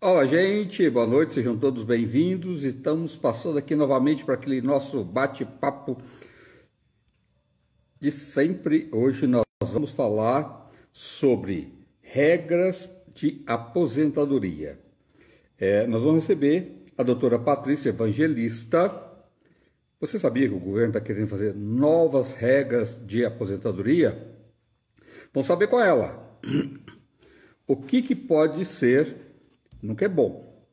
Olá, gente, boa noite, sejam todos bem-vindos. Estamos passando aqui novamente para aquele nosso bate-papo de sempre. Hoje nós vamos falar sobre regras de aposentadoria. Nós vamos receber a doutora Patrícia Evangelista. Você sabia que o governo está querendo fazer novas regras de aposentadoria? Vamos saber com ela. O que pode ser, nunca é bom.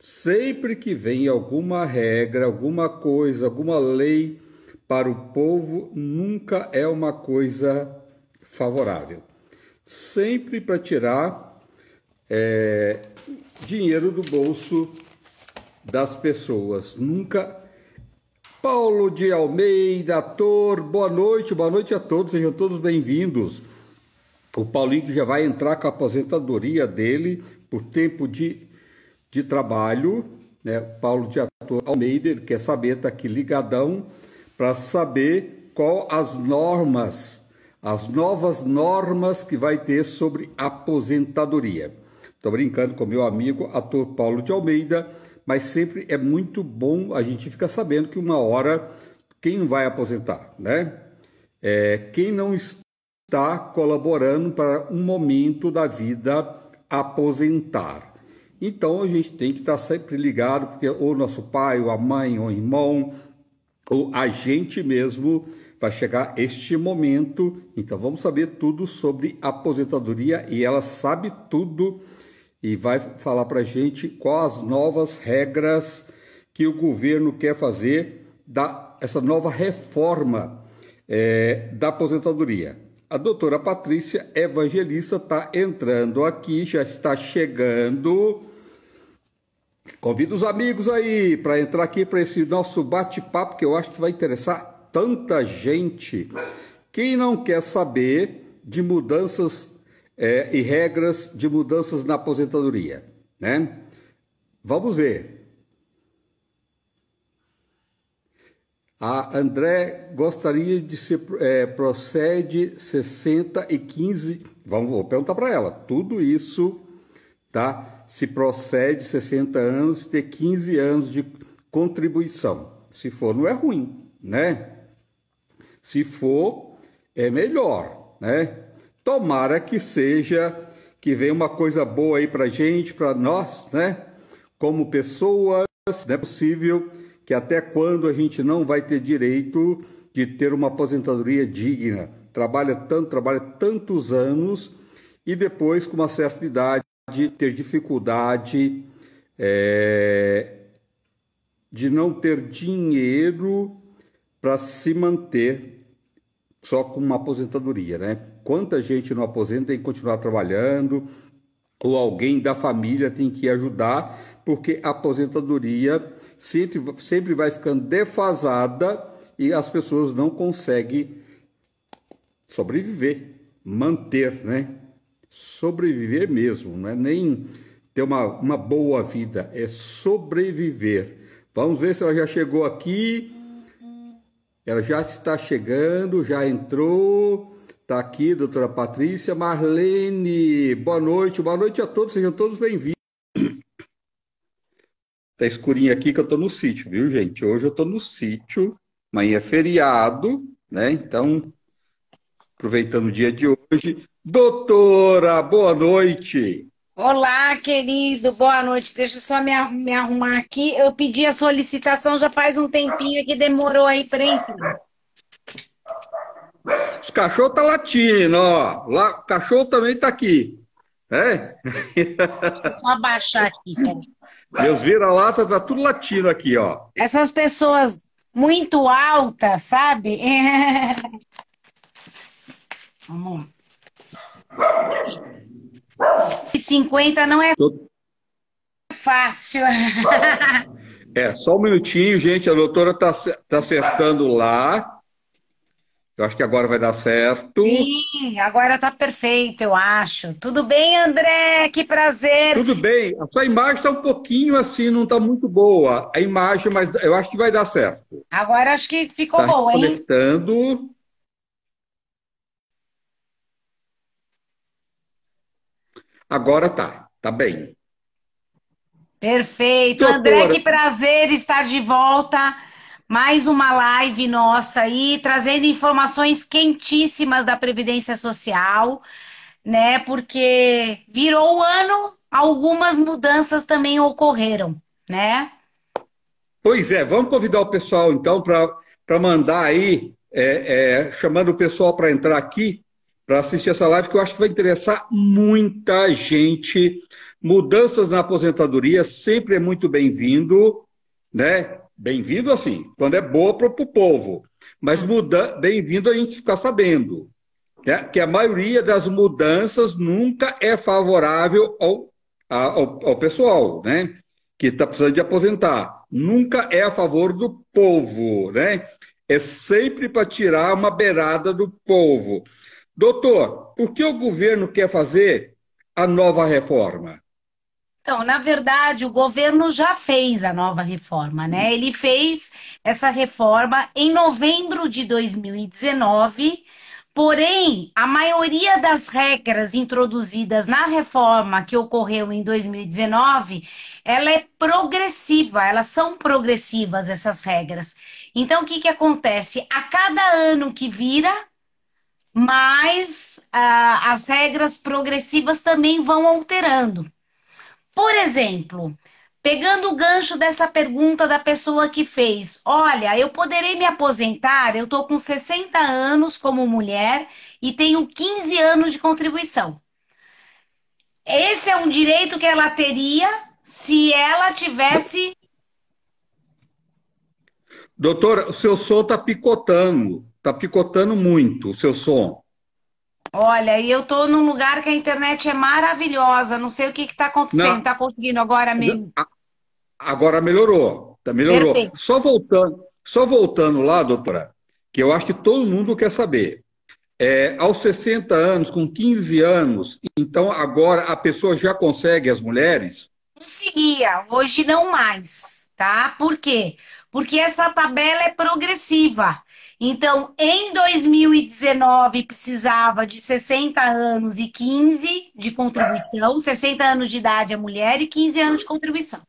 Sempre que vem alguma regra, alguma coisa, alguma lei para o povo, nunca é uma coisa favorável. Sempre para tirar dinheiro do bolso das pessoas. Nunca. Paulo de Almeida, ator, boa noite a todos, sejam todos bem-vindos. O Paulinho já vai entrar com a aposentadoria dele por tempo de trabalho, né? Paulo de Ator Almeida, ele quer saber, está aqui ligadão, para saber qual as novas normas que vai ter sobre aposentadoria. Estou brincando com meu amigo, ator Paulo de Almeida, mas sempre é muito bom a gente ficar sabendo que uma hora, quem não vai aposentar, né? Quem não está colaborando para um momento da vida aposentar. Então a gente tem que estar sempre ligado, porque ou nosso pai, ou a mãe, ou o irmão, ou a gente mesmo vai chegar este momento. Então vamos saber tudo sobre aposentadoria e ela sabe tudo e vai falar para a gente quais as novas regras que o governo quer fazer essa nova reforma da aposentadoria. A doutora Patrícia Evangelista está entrando aqui, já está chegando. Convido os amigos aí para entrar aqui para esse nosso bate-papo, que eu acho que vai interessar tanta gente. Quem não quer saber de mudanças e regras de mudanças na aposentadoria, né? Vamos ver. A André gostaria de se procede 60 e 15. Vou perguntar para ela. Tudo isso, tá? Se procede 60 anos e ter 15 anos de contribuição. Se for, não é ruim, né? Se for, é melhor, né? Tomara que seja, que venha uma coisa boa aí para gente, para nós, né? Como pessoas, não é possível que até quando a gente não vai ter direito de ter uma aposentadoria digna. Trabalha tantos anos e depois, com uma certa idade, ter dificuldade de não ter dinheiro para se manter só com uma aposentadoria, né? Quanta gente não aposenta tem que continuar trabalhando, ou alguém da família tem que ajudar, porque a aposentadoria sempre vai ficando defasada e as pessoas não conseguem sobreviver, manter, né? Sobreviver mesmo, não é nem ter uma boa vida, é sobreviver. Vamos ver se ela já chegou aqui. Ela já está chegando, já entrou. Está aqui, doutora Patrícia. Marlene, boa noite a todos, sejam todos bem-vindos. Tá escurinho aqui que eu tô no sítio, viu, gente? Hoje eu tô no sítio, amanhã é feriado, né? Então, aproveitando o dia de hoje. Doutora, boa noite. Olá, querido, boa noite. Deixa eu só me arrumar aqui. Eu pedi a solicitação já faz um tempinho que demorou aí para entrar. Os cachorros tá latindo, ó. Lá, o cachorro também tá aqui, né? Deixa eu só abaixar aqui, peraí. Meus vira-lata tá tudo latindo aqui, ó. Essas pessoas muito altas, sabe? Vamos. 50 não é fácil. Só um minutinho, gente. A doutora tá acertando lá. Eu acho que agora vai dar certo. Sim, agora tá perfeito, eu acho. Tudo bem, André? Que prazer. Tudo bem. A sua imagem está um pouquinho assim, não está muito boa. A imagem, mas eu acho que vai dar certo. Agora acho que ficou Está bom, hein? reconectando. Agora tá. Tá bem. Perfeito. André, Doutora, que prazer estar de volta. Mais uma live nossa aí, trazendo informações quentíssimas da Previdência Social, né? Porque virou o ano, algumas mudanças também ocorreram, né? pois é, vamos convidar o pessoal então para mandar aí, chamando o pessoal para entrar aqui, para assistir essa live, que eu acho que vai interessar muita gente. Mudanças na aposentadoria sempre é muito bem-vindo, né? Bem-vindo assim, quando é boa para o povo, mas bem-vindo a gente ficar sabendo, né? Que a maioria das mudanças nunca é favorável ao pessoal, né? Que está precisando de aposentar. Nunca é a favor do povo, né? É sempre para tirar uma beirada do povo. Doutor, por que o governo quer fazer a nova reforma? Então, na verdade, o governo já fez a nova reforma, né? Ele fez essa reforma em novembro de 2019, porém, a maioria das regras introduzidas na reforma que ocorreu em 2019, ela é progressiva, elas são progressivas, essas regras. Então, o que que acontece? A cada ano que vira, mais as regras progressivas também vão alterando. Por exemplo, pegando o gancho dessa pergunta da pessoa que fez, olha, eu poderei me aposentar, eu estou com 60 anos como mulher e tenho 15 anos de contribuição. Esse é um direito que ela teria se ela tivesse. Doutora, o seu som está picotando muito o seu som. Olha, e eu estou num lugar que a internet é maravilhosa, não sei o que está acontecendo. Na, Está conseguindo agora me. Agora melhorou, melhorou. Perfeito. Só voltando lá, doutora, que eu acho que todo mundo quer saber. Aos 60 anos, com 15 anos, então agora a pessoa já consegue, as mulheres? Conseguia, hoje não mais, tá? Por quê? Porque essa tabela é progressiva. Então, em 2019 precisava de 60 anos e 15 de contribuição, 60 anos de idade a mulher e 15 anos de contribuição.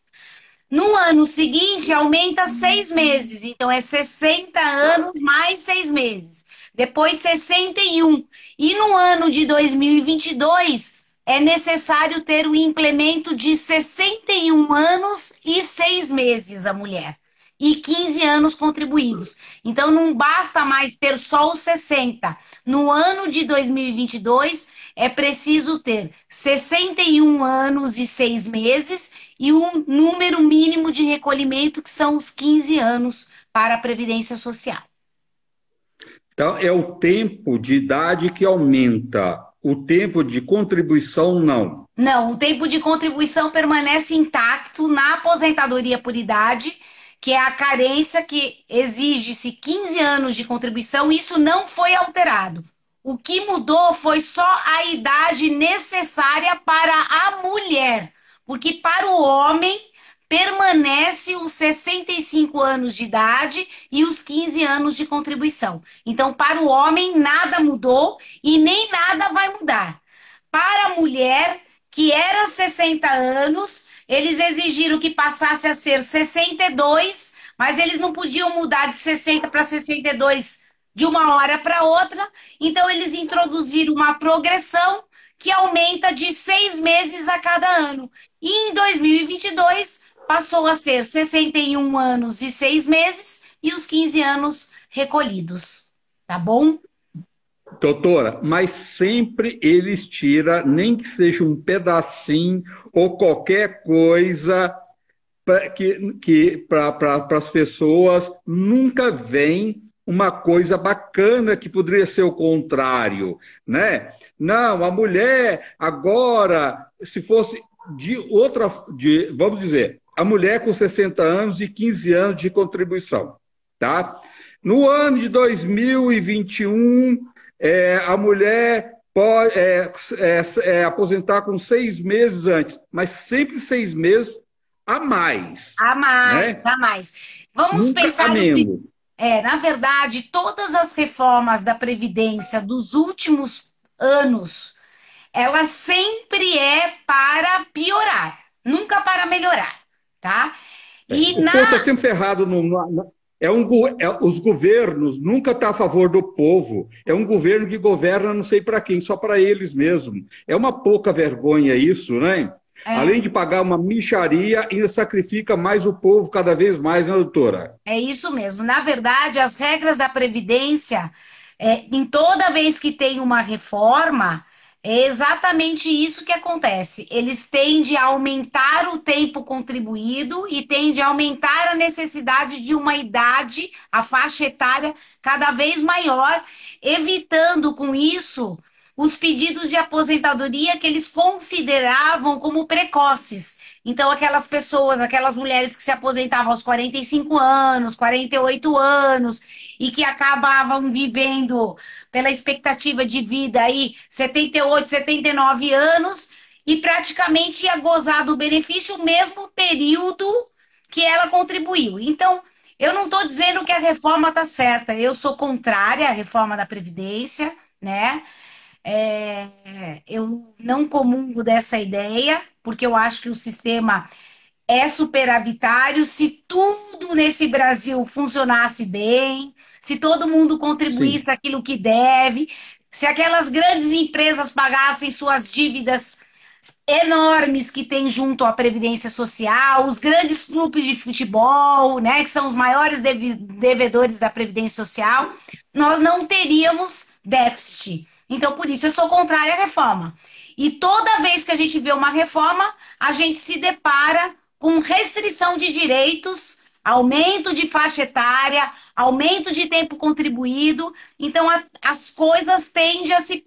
No ano seguinte, aumenta 6 meses, então é 60 anos mais 6 meses. Depois 61. E no ano de 2022, é necessário ter o implemento de 61 anos e 6 meses a mulher. E 15 anos contribuídos. Então não basta mais ter só os 60. No ano de 2022, é preciso ter 61 anos e 6 meses e um número mínimo de recolhimento, que são os 15 anos para a Previdência Social. Então, é o tempo de idade que aumenta, o tempo de contribuição não. Não, o tempo de contribuição permanece intacto na aposentadoria por idade, que é a carência que exige-se 15 anos de contribuição, isso não foi alterado. O que mudou foi só a idade necessária para a mulher, porque para o homem permanece os 65 anos de idade e os 15 anos de contribuição. Então, para o homem, nada mudou e nem nada vai mudar. Para a mulher, que era 60 anos, eles exigiram que passasse a ser 62, mas eles não podiam mudar de 60 para 62 de uma hora para outra, então eles introduziram uma progressão que aumenta de 6 meses a cada ano. E em 2022 passou a ser 61 anos e 6 meses e os 15 anos recolhidos. Tá bom? Doutora, mas sempre eles tiram, nem que seja um pedacinho ou qualquer coisa para as pessoas, nunca vem uma coisa bacana que poderia ser o contrário, né? Não, a mulher agora, se fosse vamos dizer, a mulher com 60 anos e 15 anos de contribuição, tá? No ano de 2021, a mulher pode aposentar com 6 meses antes, mas sempre 6 meses a mais, A mais, né? a mais. Vamos Nunca a pensar no seguinte. menos. Na verdade, todas as reformas da Previdência dos últimos anos, ela sempre é para piorar, nunca para melhorar. tá? É. E O povo está sempre ferrado os governos nunca estão a favor do povo. É um governo que governa não sei para quem, só para eles mesmo. É uma pouca vergonha isso, né? é, Além de pagar uma mixaria, ainda sacrifica mais o povo cada vez mais, né, doutora? é isso mesmo. Na verdade, as regras da Previdência, em toda vez que tem uma reforma, é exatamente isso que acontece. Eles tendem a aumentar o tempo contribuído e tendem a aumentar a necessidade de uma idade, a faixa etária, cada vez maior, evitando com isso os pedidos de aposentadoria que eles consideravam como precoces. Então, aquelas pessoas, aquelas mulheres que se aposentavam aos 45 anos, 48 anos, e que acabavam vivendo pela expectativa de vida aí 78, 79 anos, e praticamente ia gozar do benefício o mesmo período que ela contribuiu. Então, eu não estou dizendo que a reforma está certa, eu sou contrária à reforma da Previdência, né? Eu não comungo dessa ideia, porque eu acho que o sistema é superavitário. Se tudo nesse Brasil funcionasse bem, se todo mundo Sim. contribuísse aquilo que deve, se aquelas grandes empresas pagassem suas dívidas enormes que tem junto à Previdência Social, os grandes clubes de futebol, né, que são os maiores devedores da Previdência Social, nós não teríamos déficit. Então, por isso, eu sou contrária à reforma. E toda vez que a gente vê uma reforma, a gente se depara com restrição de direitos, aumento de faixa etária, aumento de tempo contribuído. Então, as coisas tendem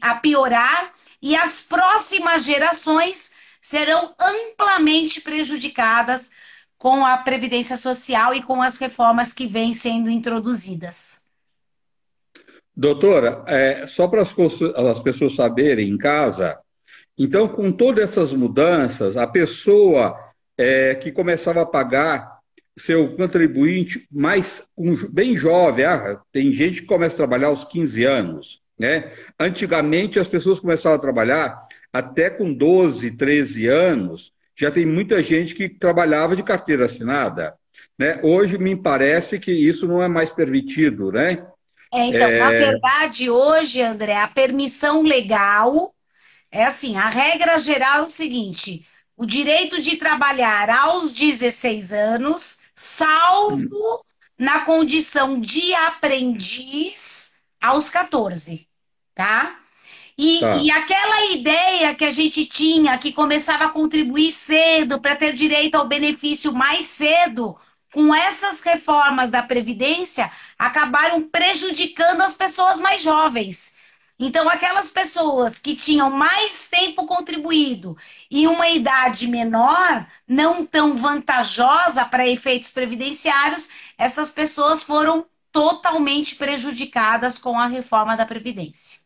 a piorar e as próximas gerações serão amplamente prejudicadas com a Previdência Social e com as reformas que vêm sendo introduzidas. Doutora, só para as pessoas saberem em casa, então, com todas essas mudanças, a pessoa que começava a pagar seu contribuinte bem jovem, tem gente que começa a trabalhar aos 15 anos, né? Antigamente, as pessoas começavam a trabalhar até com 12, 13 anos, já tem muita gente que trabalhava de carteira assinada, né? Hoje, me parece que isso não é mais permitido, né? Então, na verdade, hoje, André, a permissão legal é assim, a regra geral é o seguinte: o direito de trabalhar aos 16 anos, salvo na condição de aprendiz aos 14, tá? E Tá. aquela ideia que a gente tinha, que começava a contribuir cedo para ter direito ao benefício mais cedo, com essas reformas da Previdência, acabaram prejudicando as pessoas mais jovens. Então, aquelas pessoas que tinham mais tempo contribuído e uma idade menor, não tão vantajosa para efeitos previdenciários, essas pessoas foram totalmente prejudicadas com a reforma da Previdência.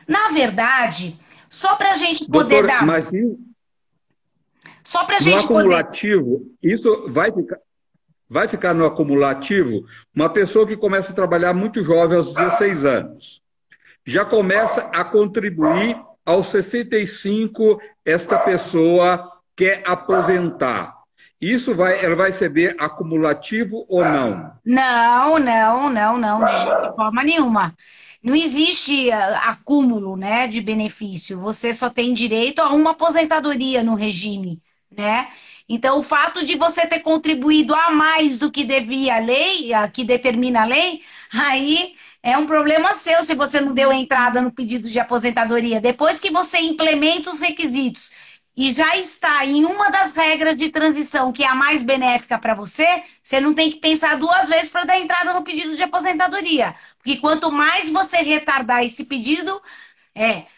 Na verdade, só para a gente poder Doutor, dar, mas só para a no gente poder. acumulativo, isso vai ficar no acumulativo? Uma pessoa que começa a trabalhar muito jovem, aos 16 anos, já começa a contribuir aos 65, esta pessoa quer aposentar. Ela vai receber acumulativo ou não? Não, não, não, não, de forma nenhuma. Não existe acúmulo, né, de benefício. Você só tem direito a uma aposentadoria no regime, né? Então, o fato de você ter contribuído a mais do que devia a lei, a que determina a lei, aí é um problema seu se você não deu entrada no pedido de aposentadoria. Depois que você implementa os requisitos e já está em uma das regras de transição que é a mais benéfica para você, você não tem que pensar duas vezes para dar entrada no pedido de aposentadoria. Porque quanto mais você retardar esse pedido,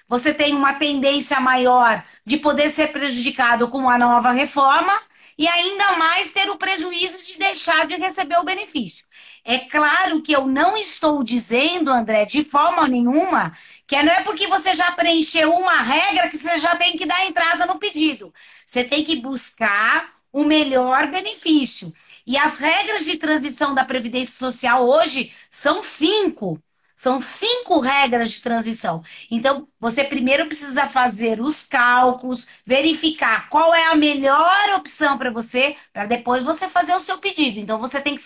você tem uma tendência maior de poder ser prejudicado com a nova reforma e ainda mais ter o prejuízo de deixar de receber o benefício. É claro que eu não estou dizendo, André, de forma nenhuma, que não é porque você já preencheu uma regra que você já tem que dar entrada no pedido. Você tem que buscar o melhor benefício. E as regras de transição da Previdência Social hoje são cinco. São 5 regras de transição. Então, você primeiro precisa fazer os cálculos, verificar qual é a melhor opção para você, para depois você fazer o seu pedido. Então, você tem que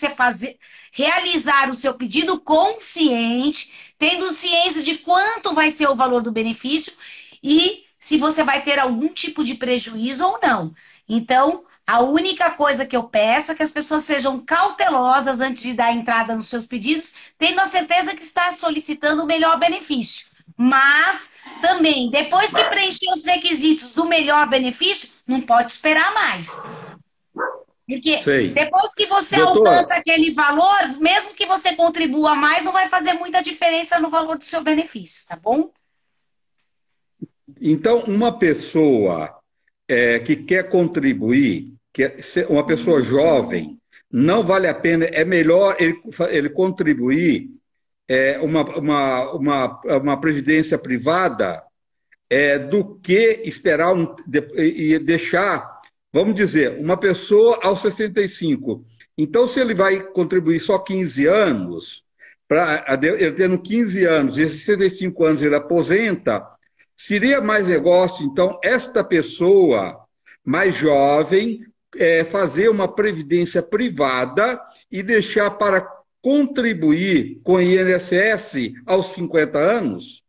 realizar o seu pedido consciente, tendo ciência de quanto vai ser o valor do benefício e se você vai ter algum tipo de prejuízo ou não. Então, a única coisa que eu peço é que as pessoas sejam cautelosas antes de dar entrada nos seus pedidos, tendo a certeza que está solicitando o melhor benefício. Mas também, depois que preencher os requisitos do melhor benefício, não pode esperar mais. Porque Sei. depois que você alcança Doutora, aquele valor, mesmo que você contribua mais, não vai fazer muita diferença no valor do seu benefício, tá bom? então uma pessoa que quer contribuir, uma pessoa jovem, não vale a pena, é melhor ele contribuir uma previdência privada do que esperar e deixar, vamos dizer, uma pessoa aos 65. Então, se ele vai contribuir só 15 anos, ele tendo 15 anos e 65 anos ele aposenta, seria mais negócio, então, esta pessoa mais jovem fazer uma previdência privada e deixar para contribuir com o INSS aos 50 anos?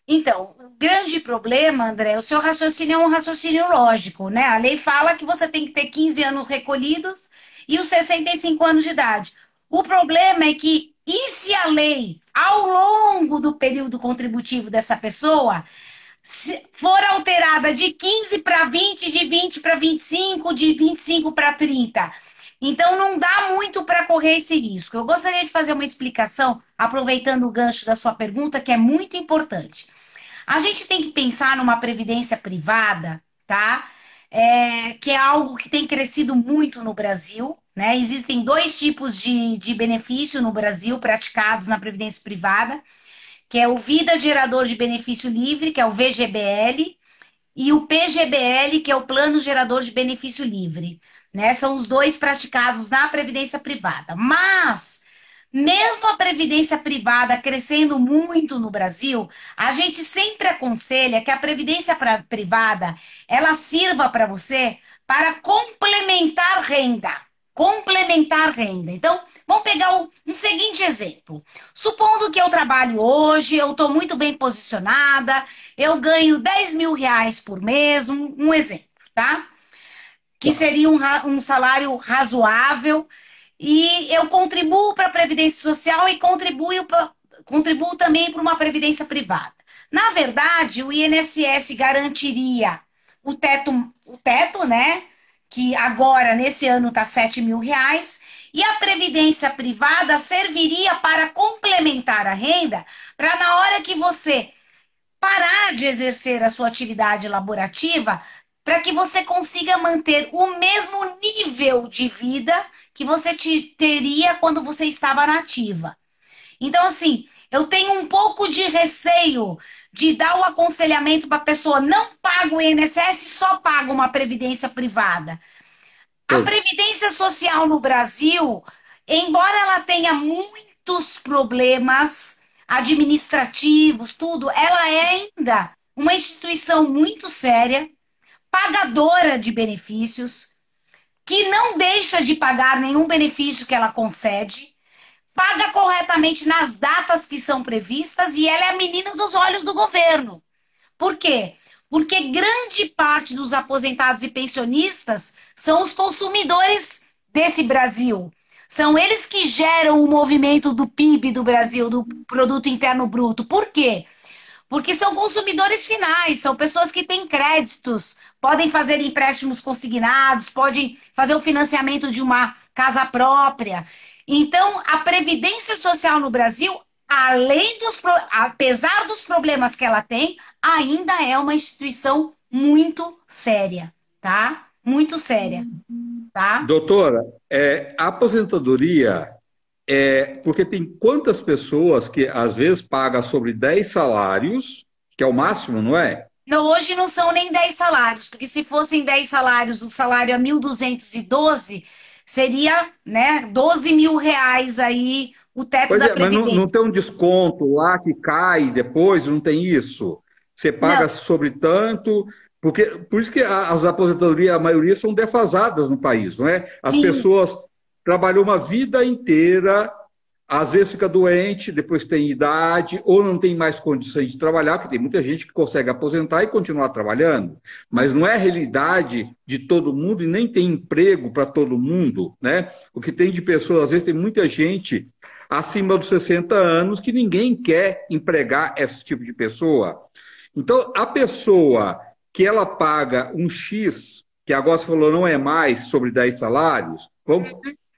Então, o grande problema, André, o seu raciocínio é um raciocínio lógico, né? A lei fala que você tem que ter 15 anos recolhidos e os 65 anos de idade. O problema é que, e se a lei, ao longo do período contributivo dessa pessoa, for alterada de 15 para 20, de 20 para 25, de 25 para 30? Então, não dá muito para correr esse risco. Eu gostaria de fazer uma explicação, aproveitando o gancho da sua pergunta, que é muito importante. A gente tem que pensar numa previdência privada, tá? Que é algo que tem crescido muito no Brasil, né? Existem 2 tipos de benefício no Brasil praticados na previdência privada, que é o Vida Gerador de Benefício Livre, que é o VGBL, e o PGBL, que é o Plano Gerador de Benefício Livre, né? São os 2 praticados na previdência privada. Mas mesmo a previdência privada crescendo muito no Brasil, a gente sempre aconselha que a previdência privada ela sirva para você para complementar renda. Complementar renda. Então, vamos pegar um seguinte exemplo. Supondo que eu trabalho hoje, eu estou muito bem posicionada, eu ganho 10 mil reais por mês, um exemplo, tá? Que seria um salário razoável e eu contribuo para a Previdência Social e contribuo também para uma Previdência privada. Na verdade, o INSS garantiria o teto, né? Que agora, nesse ano, está 7 mil reais, e a Previdência privada serviria para complementar a renda, para na hora que você parar de exercer a sua atividade laborativa, para que você consiga manter o mesmo nível de vida que você teria quando você estava na ativa. Então, assim, eu tenho um pouco de receio de dar o aconselhamento para a pessoa não paga o INSS, só paga uma previdência privada. A Sei. previdência social no Brasil, embora ela tenha muitos problemas administrativos, tudo, ela é ainda uma instituição muito séria, pagadora de benefícios, que não deixa de pagar nenhum benefício que ela concede, paga corretamente nas datas que são previstas e ela é a menina dos olhos do governo. Por quê? Porque grande parte dos aposentados e pensionistas são os consumidores desse Brasil. São eles que geram o movimento do PIB do Brasil, do Produto Interno Bruto. Por quê? Porque são consumidores finais, são pessoas que têm créditos, podem fazer empréstimos consignados, podem fazer o financiamento de uma casa própria. Então, a Previdência Social no Brasil, apesar dos problemas que ela tem, ainda é uma instituição muito séria, tá? Muito séria, tá? Doutora, a aposentadoria porque tem quantas pessoas que às vezes pagam sobre 10 salários, que é o máximo, não é? Não, hoje não são nem 10 salários, porque se fossem 10 salários, o salário é 1.212, seria, né, 12 mil reais aí o teto Pois da é, mas não Previdência. tem um desconto lá que cai depois, não tem isso. Você paga Não, sobre tanto, porque por isso que as aposentadorias, a maioria são defasadas no país, não é? As sim, pessoas trabalham uma vida inteira, às vezes fica doente, depois tem idade, ou não tem mais condições de trabalhar, porque tem muita gente que consegue aposentar e continuar trabalhando, mas não é a realidade de todo mundo e nem tem emprego para todo mundo, né? O que tem de pessoas, às vezes tem muita gente acima dos 60 anos que ninguém quer empregar esse tipo de pessoa. Então, a pessoa que ela paga um X, que agora você falou não é mais sobre 10 salários, o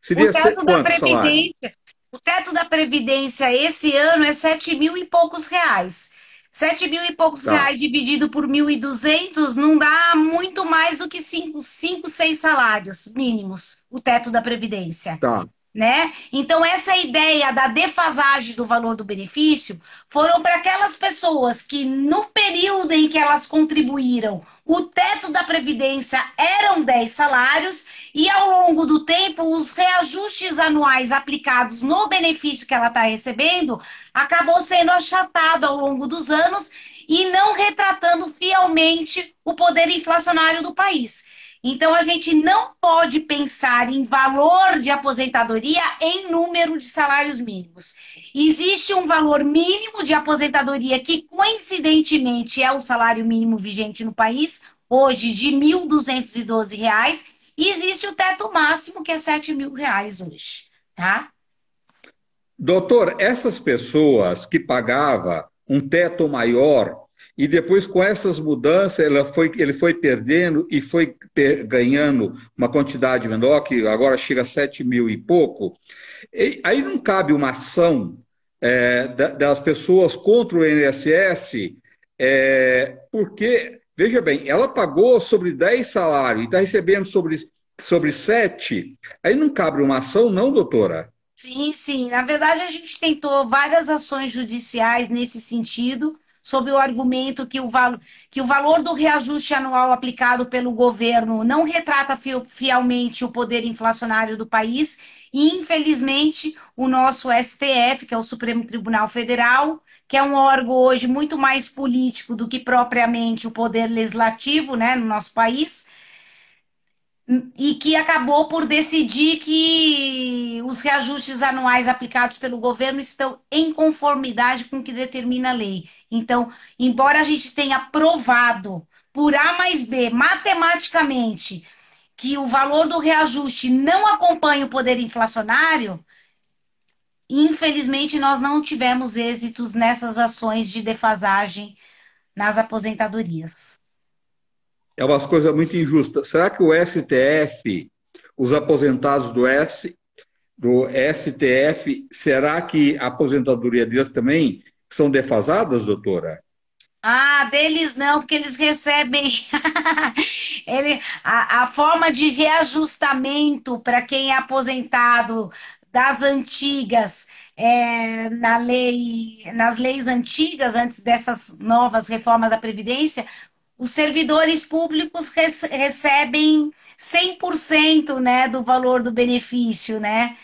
seria teto da quantos salários? Previdência, o teto da Previdência esse ano é 7.000 e poucos reais. 7.000 e poucos Tá, reais dividido por 1.200 não dá muito mais do que 6 salários mínimos, o teto da Previdência. tá. Né? Então, essa ideia da defasagem do valor do benefício foram para aquelas pessoas que, no período em que elas contribuíram, o teto da Previdência eram 10 salários, e ao longo do tempo, os reajustes anuais aplicados no benefício que ela está recebendo acabou sendo achatado ao longo dos anos e não retratando fielmente o poder inflacionário do país. Então, a gente não pode pensar em valor de aposentadoria em número de salários mínimos. Existe um valor mínimo de aposentadoria que, coincidentemente, é o salário mínimo vigente no país, hoje de R$ 1.212, e existe o teto máximo, que é R$ 7.000 hoje, tá? Doutor, essas pessoas que pagavam um teto maior e depois com essas mudanças ele foi perdendo e foi ganhando uma quantidade menor, que agora chega a 7 mil e pouco, aí não cabe uma ação das pessoas contra o INSS, porque, veja bem, ela pagou sobre 10 salários e está recebendo sobre 7, aí não cabe uma ação, não, doutora? Sim, sim. Na verdade, a gente tentou várias ações judiciais nesse sentido, sob o argumento que o valor do reajuste anual aplicado pelo governo não retrata fielmente o poder inflacionário do país, e, infelizmente, o nosso STF, que é o Supremo Tribunal Federal, que é um órgão hoje muito mais político do que propriamente o poder legislativo, né, no nosso país, e que acabou por decidir que os reajustes anuais aplicados pelo governo estão em conformidade com o que determina a lei. Então, embora a gente tenha provado por A mais B, matematicamente, que o valor do reajuste não acompanha o poder inflacionário, infelizmente nós não tivemos êxitos nessas ações de defasagem nas aposentadorias. É umas coisas muito injustas. Será que o STF, os aposentados do STF, será que a aposentadoria deles também são defasadas, doutora? Ah, deles não, porque eles recebem a forma de reajustamento para quem é aposentado das antigas, nas leis antigas, antes dessas novas reformas da Previdência, os servidores públicos recebem 100%, né, do valor do benefício, né?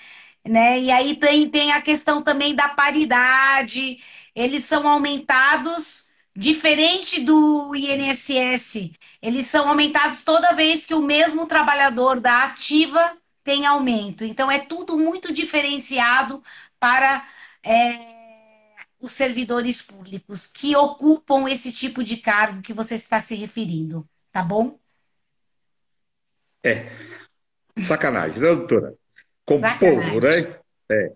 E aí tem a questão também da paridade, eles são aumentados diferente do INSS, eles são aumentados toda vez que o mesmo trabalhador da ativa tem aumento. Então é tudo muito diferenciado para os servidores públicos que ocupam esse tipo de cargo que você está se referindo, tá bom? É, sacanagem, né, doutora? Com o povo, Sacanagem. né?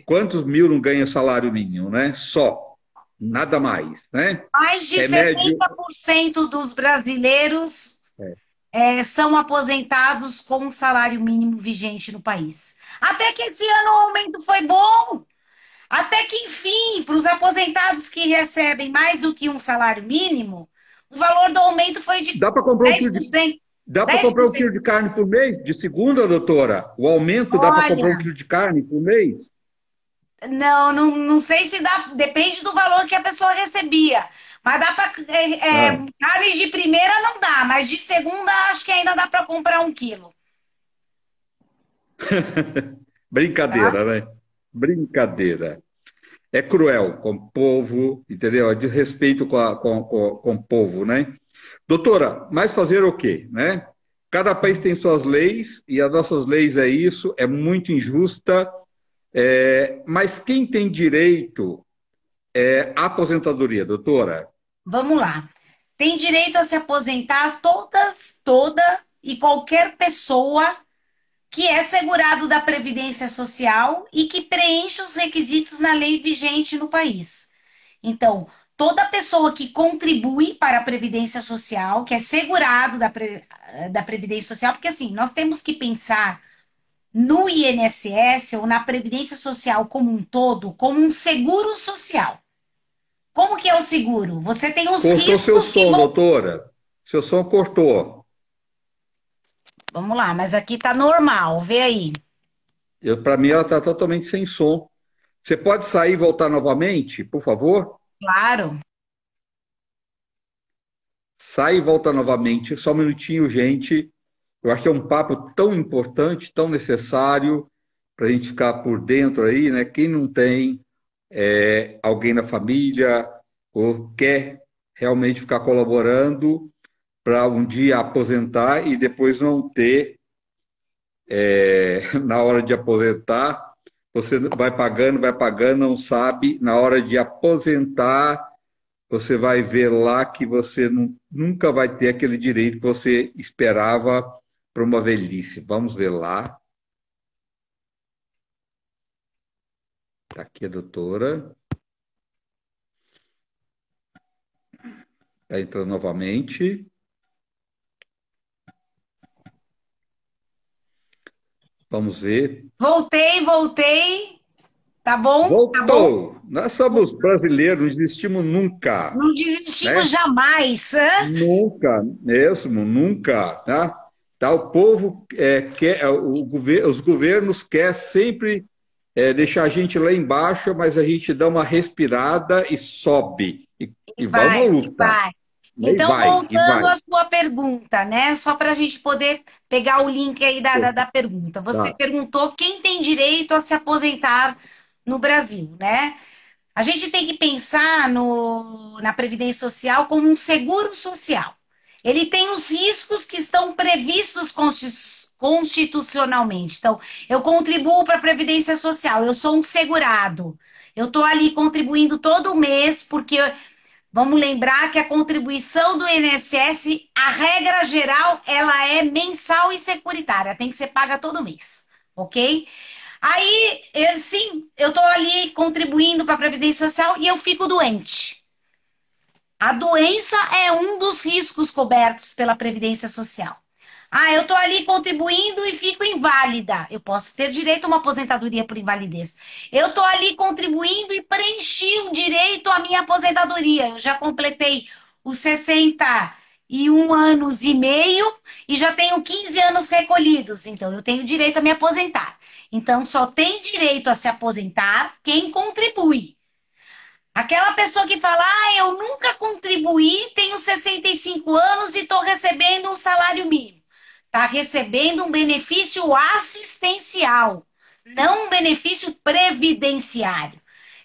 Quantos mil não ganham salário mínimo, né? Só, nada mais, né? Mais de Remédio, 70% dos brasileiros é, são aposentados com um salário mínimo vigente no país. Até que esse ano o aumento foi bom. Até que, enfim, para os aposentados que recebem mais do que um salário mínimo, o valor do aumento foi de dá para comprar um quilo de 10%. Dá para comprar um 10%. quilo de carne por mês? De segunda, doutora? O aumento dá para comprar um Olha, quilo de carne por mês? não sei se dá, depende do valor que a pessoa recebia. Mas dá para. Ah. Carnes de primeira não dá, mas de segunda acho que ainda dá para comprar 1 quilo. Tá? Brincadeira, né? Brincadeira. É cruel com o povo, entendeu? É desrespeito com o povo, né? Doutora, mas fazer o quê, né? Cada país tem suas leis e as nossas leis é isso, é muito injusta, mas quem tem direito à aposentadoria, doutora? Vamos lá. Tem direito a se aposentar toda e qualquer pessoa que é segurado da Previdência Social e que preenche os requisitos na lei vigente no país. Então, toda pessoa que contribui para a Previdência Social, que é segurado da Previdência Social, porque assim, nós temos que pensar no INSS ou na Previdência Social como um todo, como um seguro social. Como que é o seguro? Você tem os Cortou seu riscos que som, vão. doutora. Seu som cortou. Vamos lá, mas aqui tá normal, vê aí. Para mim, ela está totalmente sem som. Você pode sair e voltar novamente, por favor? Claro. Sai e volta novamente. Só um minutinho, gente. Eu acho que é um papo tão importante, tão necessário para a gente ficar por dentro aí, né? Quem não tem alguém na família ou quer realmente ficar colaborando para um dia aposentar e depois não ter na hora de aposentar, você vai pagando, não sabe, na hora de aposentar, você vai ver lá que você nunca vai ter aquele direito que você esperava para uma velhice. Vamos ver lá. Está aqui a doutora. Está entrando novamente. Vamos ver. Voltei. Tá bom? Tá bom? Voltou! Nós somos brasileiros, não desistimos nunca, Não desistimos né? jamais. Hã? Nunca, mesmo, nunca, tá? Tá, o povo quer, os governos querem sempre deixar a gente lá embaixo, mas a gente dá uma respirada e sobe. E vai uma E luta. vai. E Então, vai, e voltando vai. à sua pergunta, né? Só para a gente poder pegar o link aí da pergunta. Você Tá. perguntou quem tem direito a se aposentar no Brasil, né? A gente tem que pensar na Previdência Social como um seguro social. Ele tem os riscos que estão previstos constitucionalmente. Então, eu contribuo para a Previdência Social, eu sou um segurado. Eu estou ali contribuindo todo mês, porque vamos lembrar que a contribuição do INSS, a regra geral, ela é mensal e securitária, tem que ser paga todo mês, ok? Aí, sim, eu estou ali contribuindo para a Previdência Social e eu fico doente. A doença é um dos riscos cobertos pela Previdência Social. Ah, eu estou ali contribuindo e fico inválida. Eu posso ter direito a uma aposentadoria por invalidez. Eu estou ali contribuindo e preenchi o direito à minha aposentadoria. Eu já completei os 61 anos e meio e já tenho 15 anos recolhidos. Então, eu tenho direito a me aposentar. Então, só tem direito a se aposentar quem contribui. Aquela pessoa que fala, eu nunca contribuí, tenho 65 anos e estou recebendo um salário mínimo. Está recebendo um benefício assistencial, não um benefício previdenciário,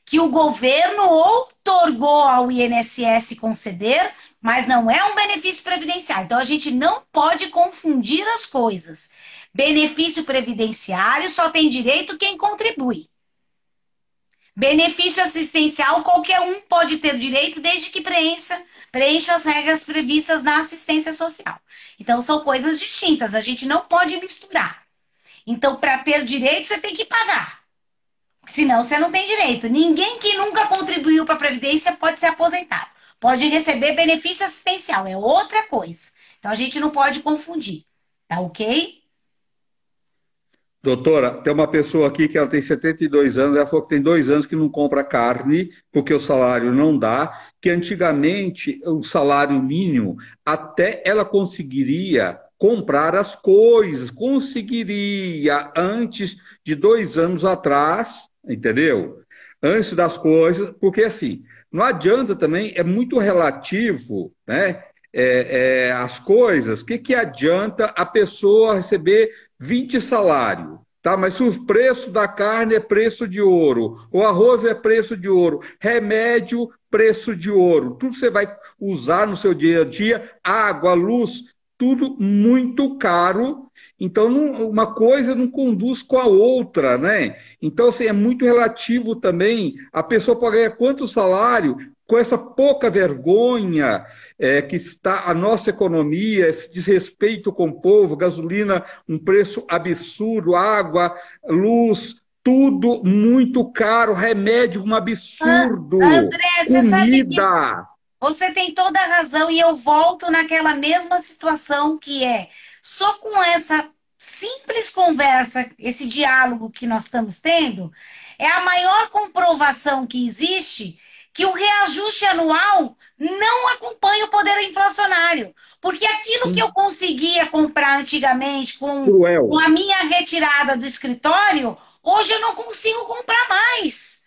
que o governo outorgou ao INSS conceder, mas não é um benefício previdenciário. Então a gente não pode confundir as coisas. Benefício previdenciário só tem direito quem contribui. Benefício assistencial, qualquer um pode ter direito desde que preencha as regras previstas na assistência social. Então, são coisas distintas, a gente não pode misturar. Então, para ter direito, você tem que pagar. Senão, você não tem direito. Ninguém que nunca contribuiu para a Previdência pode ser aposentado. Pode receber benefício assistencial, é outra coisa. Então, a gente não pode confundir. Tá ok? Doutora, tem uma pessoa aqui que ela tem 72 anos, ela falou que tem 2 anos que não compra carne, porque o salário não dá, que antigamente o salário mínimo até ela conseguiria comprar as coisas, conseguiria antes de 2 anos atrás, entendeu? Antes das coisas, porque assim, não adianta também, é muito relativo, né? As coisas, o que adianta a pessoa receber 20 salários? Tá, mas se o preço da carne é preço de ouro, o arroz é preço de ouro, remédio, preço de ouro, tudo você vai usar no seu dia a dia, água, luz, tudo muito caro. Então, uma coisa não conduz com a outra, né? Então, assim, é muito relativo também. A pessoa pode ganhar quanto salário com essa pouca vergonha que está a nossa economia, esse desrespeito com o povo, gasolina, um preço absurdo, água, luz, tudo muito caro, remédio um absurdo, André, você sabe que comida. você tem toda a razão e eu volto naquela mesma situação que é só com essa simples conversa, esse diálogo que nós estamos tendo, é a maior comprovação que existe que o reajuste anual não acompanha o poder inflacionário. Porque aquilo que eu Sim, conseguia comprar antigamente com cruel. a minha retirada do escritório, hoje eu não consigo comprar mais.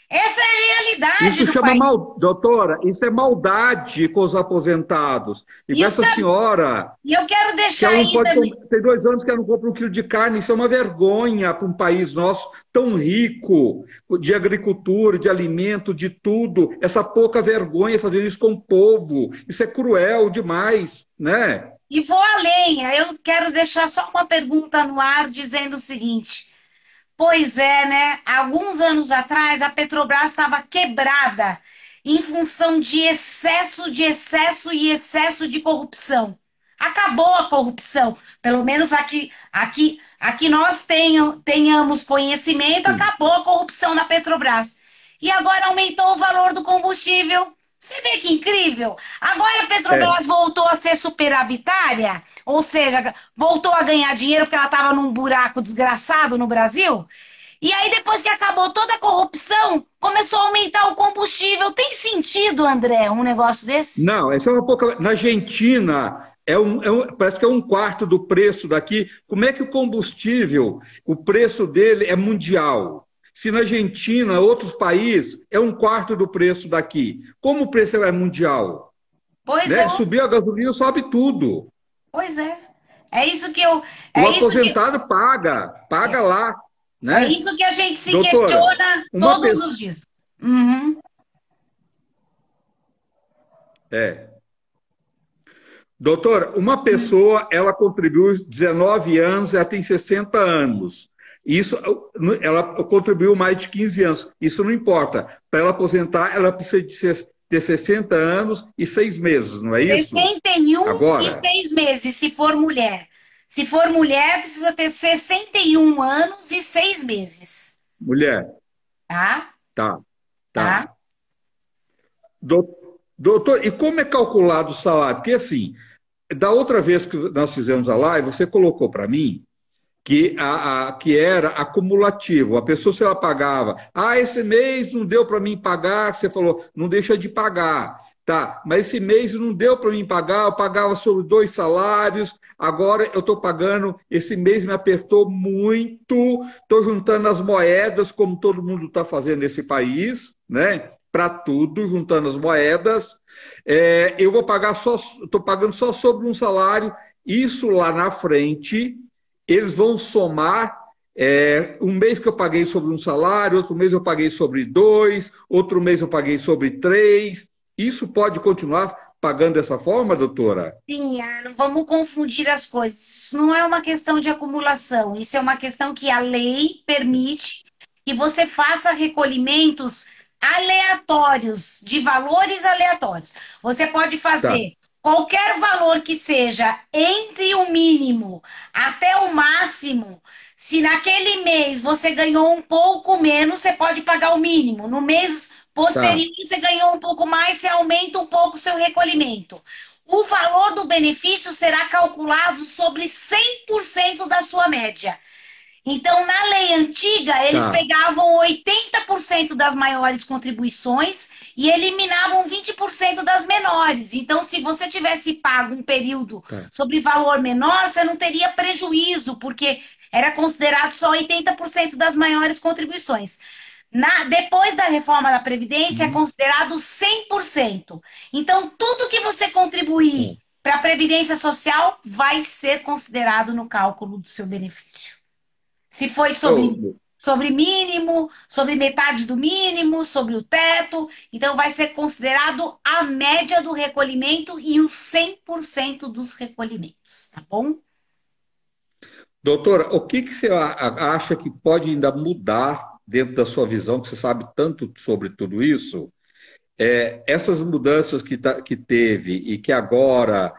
Essa é a realidade Isso do chama país. mal, doutora, isso é maldade com os aposentados. E E, com os essa senhora, e eu quero que deixar ela não aí pode, também. tem 2 anos que ela não compra um quilo de carne, isso é uma vergonha para um país nosso tão rico de agricultura, de alimento, de tudo. Essa pouca vergonha fazendo isso com o povo. Isso é cruel demais, né? E vou além. Eu quero deixar só uma pergunta no ar dizendo o seguinte: pois é, né? Alguns anos atrás, a Petrobras estava quebrada em função de excesso e excesso de corrupção. Acabou a corrupção. Pelo menos aqui nós tenhamos conhecimento, Sim. acabou a corrupção na Petrobras. E agora aumentou o valor do combustível. Você vê que incrível? Agora a É. Petrobras voltou a ser superavitária, ou seja, voltou a ganhar dinheiro porque ela estava num buraco desgraçado no Brasil. E aí, depois que acabou toda a corrupção, começou a aumentar o combustível. Tem sentido, André, um negócio desse? Não, essa é uma pouca. Na Argentina, parece que é um quarto do preço daqui. Como é que o combustível, o preço dele é mundial? Se na Argentina, outros países, é um quarto do preço daqui. Como o preço é mundial? Pois é, Né? Subiu a gasolina, sobe tudo. pois é. É isso que eu, O é isso que, aposentado paga, paga lá, é né? isso que a gente se Doutora, questiona uma todos pessoa. os dias. Uhum. É. Doutora, uma pessoa, ela contribuiu 19 anos, ela tem 60 anos. Isso, ela contribuiu mais de 15 anos. Isso não importa. Para ela aposentar, ela precisa ter 60 anos e 6 meses, não é isso? 61 e Agora, 6 meses, se for mulher. Se for mulher, precisa ter 61 anos e 6 meses. mulher, Tá? tá, tá. Tá? Doutor, e como é calculado o salário? Porque assim, da outra vez que nós fizemos a live, você colocou para mim que era acumulativo. A pessoa, se ela pagava, esse mês não deu para mim pagar, você falou, não deixa de pagar. Tá, mas esse mês não deu para mim pagar, eu pagava sobre 2 salários, agora eu estou pagando, esse mês me apertou muito, estou juntando as moedas, como todo mundo está fazendo nesse país, né? Para tudo, juntando as moedas. Eu vou pagar só, estou pagando só sobre um salário, isso lá na frente eles vão somar. Um mês que eu paguei sobre um salário, outro mês eu paguei sobre 2, outro mês eu paguei sobre 3. Isso pode continuar pagando dessa forma, doutora? Sim, não vamos confundir as coisas. Isso não é uma questão de acumulação, isso é uma questão que a lei permite que você faça recolhimentos aleatórios, de valores aleatórios. Você pode Tá, fazer qualquer valor que seja entre o mínimo até o máximo. Se naquele mês você ganhou um pouco menos, você pode pagar o mínimo. No mês tá, posterior, você ganhou um pouco mais, você aumenta um pouco o seu recolhimento. O valor do benefício será calculado sobre 100% da sua média. Então, na lei antiga, eles tá, pegavam 80% das maiores contribuições e eliminavam 20% das menores. Então, se você tivesse pago um período tá, sobre valor menor, você não teria prejuízo, porque era considerado só 80% das maiores contribuições. Depois da reforma da Previdência, é uhum, considerado 100%. Então, tudo que você tá. contribuir para a Previdência Social vai ser considerado no cálculo do seu benefício. Se foi Oh, sobre mínimo, sobre metade do mínimo, sobre o teto. Então, vai ser considerado a média do recolhimento e os 100% dos recolhimentos, tá bom? doutora, o que que você acha que pode ainda mudar dentro da sua visão, que você sabe tanto sobre tudo isso? Essas mudanças que teve e que agora,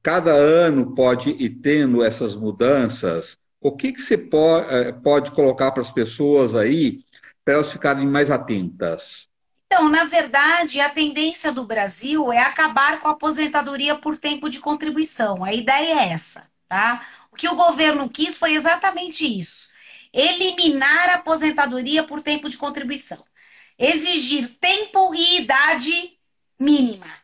cada ano pode ir tendo essas mudanças, o que que você pode colocar para as pessoas aí, para elas ficarem mais atentas? Então, na verdade, a tendência do Brasil é acabar com a aposentadoria por tempo de contribuição. A ideia é essa, tá? O que o governo quis foi exatamente isso: eliminar a aposentadoria por tempo de contribuição, exigir tempo e idade mínima.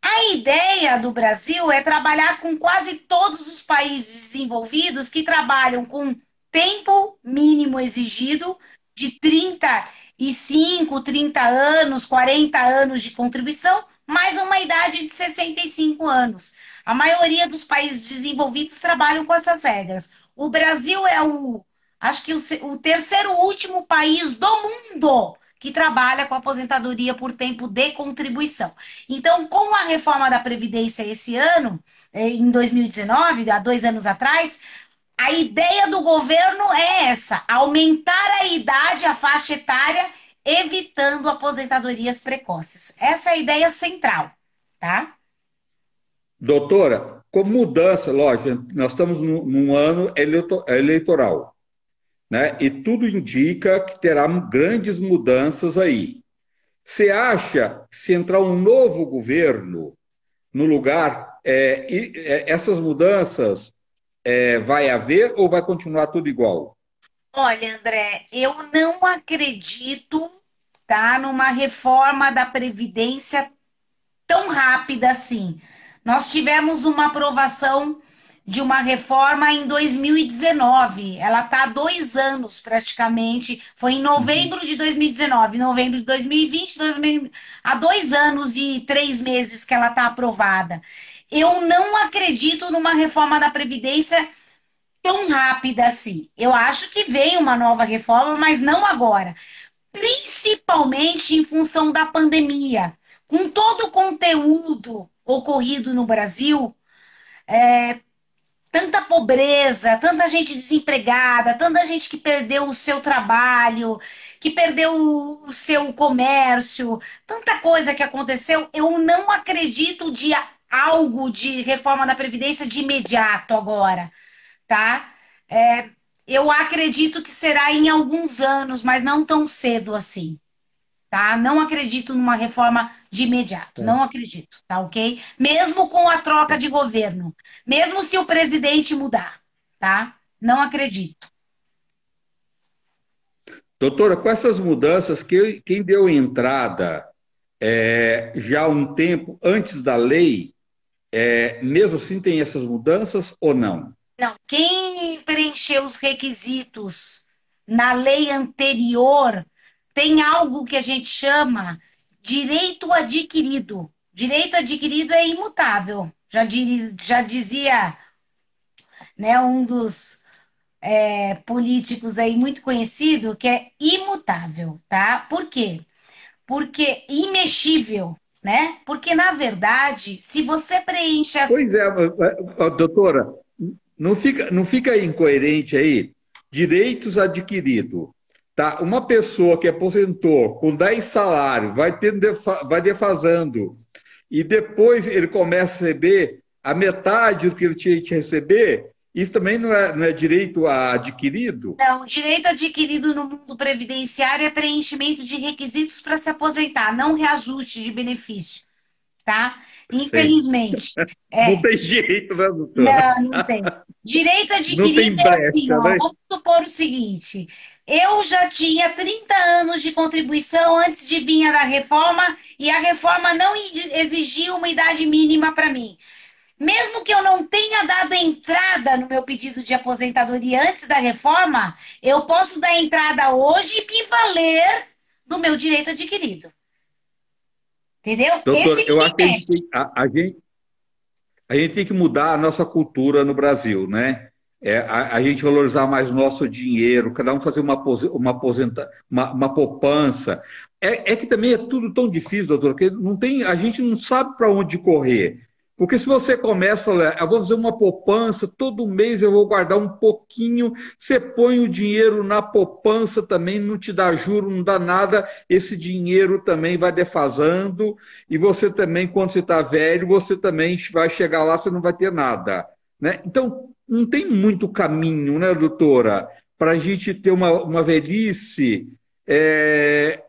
A ideia do Brasil é trabalhar com quase todos os países desenvolvidos que trabalham com tempo mínimo exigido de 35, 30 anos, 40 anos de contribuição, mais uma idade de 65 anos. A maioria dos países desenvolvidos trabalham com essas regras. O Brasil é acho que o terceiro último país do mundo que trabalha com aposentadoria por tempo de contribuição. Então, com a reforma da Previdência esse ano, em 2019, há 2 anos atrás, a ideia do governo é essa: aumentar a idade, a faixa etária, evitando aposentadorias precoces. Essa é a ideia central, tá? Doutora, com mudança, lógico, nós estamos num ano eleitoral, né? E tudo indica que terá grandes mudanças aí. Você acha que se entrar um novo governo no lugar, essas mudanças vai haver ou vai continuar tudo igual? Olha, André, eu não acredito, tá, numa reforma da Previdência tão rápida assim. Nós tivemos uma aprovação de uma reforma em 2019. Ela está há 2 anos praticamente. Foi em Uhum. novembro de 2019, novembro de 2020, há 2 anos e 3 meses que ela está aprovada. Eu não acredito numa reforma da Previdência tão rápida assim. Eu acho que vem uma nova reforma, mas não agora, principalmente em função da pandemia. Com todo o conteúdo ocorrido no Brasil, tanta pobreza, tanta gente desempregada, tanta gente que perdeu o seu trabalho, que perdeu o seu comércio, tanta coisa que aconteceu, eu não acredito de algo de reforma da Previdência de imediato agora, tá? Eu acredito que será em alguns anos, mas não tão cedo assim, tá? Não acredito numa reforma de imediato, não acredito, tá ok? Mesmo com a troca de governo, mesmo se o presidente mudar, tá? Não acredito. Doutora, com essas mudanças, quem deu entrada já há um tempo antes da lei, mesmo assim tem essas mudanças ou não? Não, quem preencheu os requisitos na lei anterior tem algo que a gente chama direito adquirido. Direito adquirido é imutável. Já dizia, né, um dos políticos aí muito conhecido, que é imutável, tá? Por quê? Porque imexível, né? Porque, na verdade, se você preenche as. Pois é, doutora, não fica incoerente aí? Direitos adquiridos. Tá? Uma pessoa que aposentou com 10 salários, vai defasando, e depois ele começa a receber a metade do que ele tinha que receber, isso também não é direito adquirido? Não, direito adquirido no mundo previdenciário é preenchimento de requisitos para se aposentar, não reajuste de benefício, tá? Sei. Infelizmente. Não É, tem jeito, né, doutora? não tem. Direito Não adquirido tem é assim, brecha, ó. né? Vamos supor o seguinte: eu já tinha 30 anos de contribuição antes de vir a da reforma e a reforma não exigia uma idade mínima para mim. Mesmo que eu não tenha dado entrada no meu pedido de aposentadoria antes da reforma, eu posso dar entrada hoje e me valer do meu direito adquirido. Entendeu? Doutora, Esse eu ninguém acho que a gente mexe. tem, a gente tem que mudar a nossa cultura no Brasil, né? a gente valorizar mais o nosso dinheiro, cada um fazer uma poupança. É que também é tudo tão difícil, doutor, que não tem, a gente não sabe para onde correr. Porque se você começa, olha, eu vou fazer uma poupança, todo mês eu vou guardar um pouquinho, você põe o dinheiro na poupança também, não te dá juro, não dá nada, esse dinheiro também vai defasando, e você também, quando você está velho, você também vai chegar lá, você não vai ter nada, né? Então, não tem muito caminho, né, doutora, para a gente ter uma velhice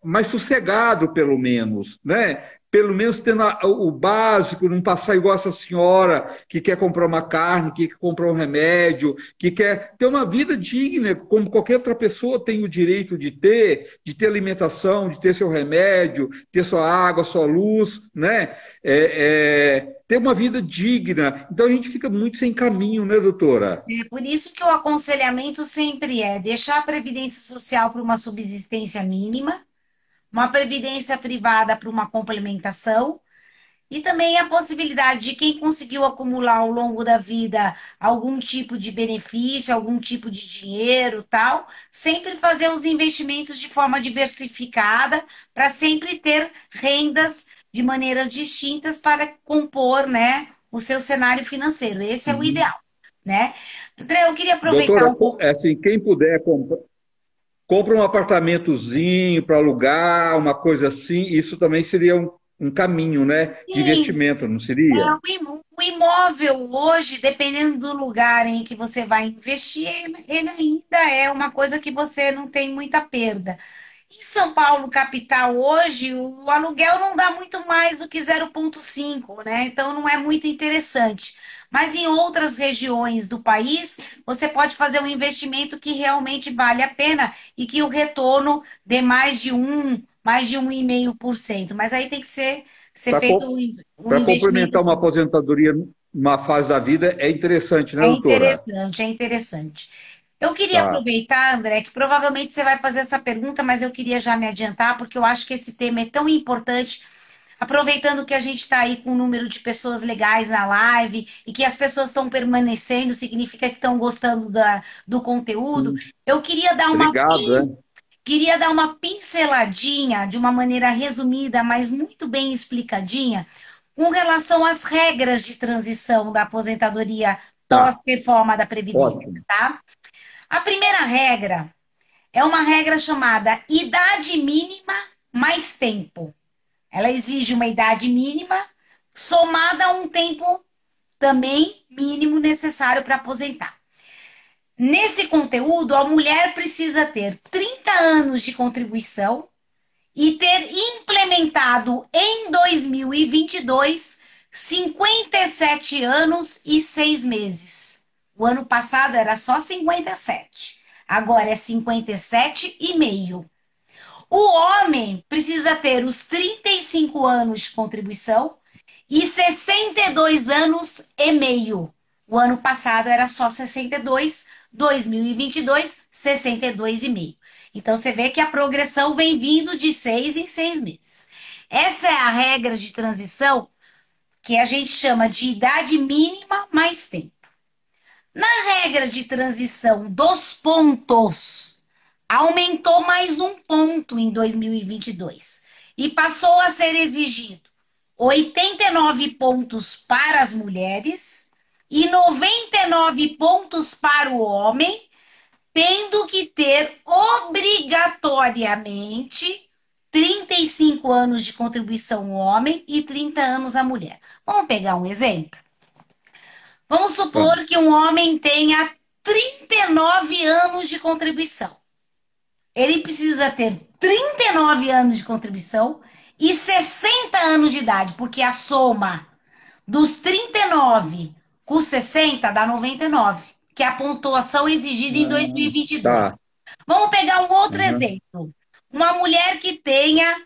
mais sossegado, pelo menos, né? Pelo menos tendo o básico, não passar igual essa senhora que quer comprar uma carne, que quer comprar um remédio, que quer ter uma vida digna, como qualquer outra pessoa tem o direito de ter alimentação, de ter seu remédio, ter sua água, sua luz, né? Ter uma vida digna. Então a gente fica muito sem caminho, né, doutora? É por isso que o aconselhamento sempre é deixar a previdência social para uma subsistência mínima, uma previdência privada para uma complementação. E também a possibilidade de quem conseguiu acumular ao longo da vida algum tipo de benefício, algum tipo de dinheiro, tal, sempre fazer os investimentos de forma diversificada para sempre ter rendas de maneiras distintas para compor, né, o seu cenário financeiro. Esse é o Uhum. ideal, né? André, eu queria aproveitar Doutora, um pouco. é assim, quem puder compra um apartamentozinho para alugar, uma coisa assim, isso também seria um caminho, né, de Sim, investimento, não seria? o imóvel hoje, dependendo do lugar em que você vai investir, ele ainda é uma coisa que você não tem muita perda. Em São Paulo, capital, hoje, o aluguel não dá muito mais do que 0,5, né? Então não é muito interessante. Mas em outras regiões do país, você pode fazer um investimento que realmente vale a pena e que o retorno dê mais de 1,5%. Mas aí tem que ser feito um Para investimento. complementar uma aposentadoria numa fase da vida é interessante, né, É doutora? interessante, é interessante. Eu queria Tá. aproveitar, André, que provavelmente você vai fazer essa pergunta, mas eu queria já me adiantar, porque eu acho que esse tema é tão importante. Aproveitando que a gente está aí com um número de pessoas legais na live e que as pessoas estão permanecendo, significa que estão gostando do conteúdo. Eu Obrigado, é. queria dar uma pinceladinha de uma maneira resumida, mas muito bem explicadinha, com relação às regras de transição da aposentadoria Tá, pós-reforma da Previdência, ótimo. tá? A primeira regra é uma regra chamada idade mínima mais tempo. Ela exige uma idade mínima somada a um tempo também mínimo necessário para aposentar. Nesse conteúdo, a mulher precisa ter 30 anos de contribuição e ter implementado em 2022 57 anos e 6 meses. O ano passado era só 57. Agora é 57 e meio. O homem precisa ter os 35 anos de contribuição e 62 anos e meio. O ano passado era só 62, 2022, 62 e meio. Então você vê que a progressão vem vindo de 6 em 6 meses. Essa é a regra de transição que a gente chama de idade mínima mais tempo. Na regra de transição dos pontos, aumentou mais um ponto em 2022 e passou a ser exigido 89 pontos para as mulheres e 99 pontos para o homem, tendo que ter obrigatoriamente 35 anos de contribuição o homem e 30 anos a mulher. Vamos pegar um exemplo? Vamos supor Vamos. que um homem tenha 39 anos de contribuição. Ele precisa ter 39 anos de contribuição e 60 anos de idade, porque a soma dos 39 com 60 dá 99, que é a pontuação exigida em Ah, 2022. tá. Vamos pegar um outro Uhum. exemplo. Uma mulher que tenha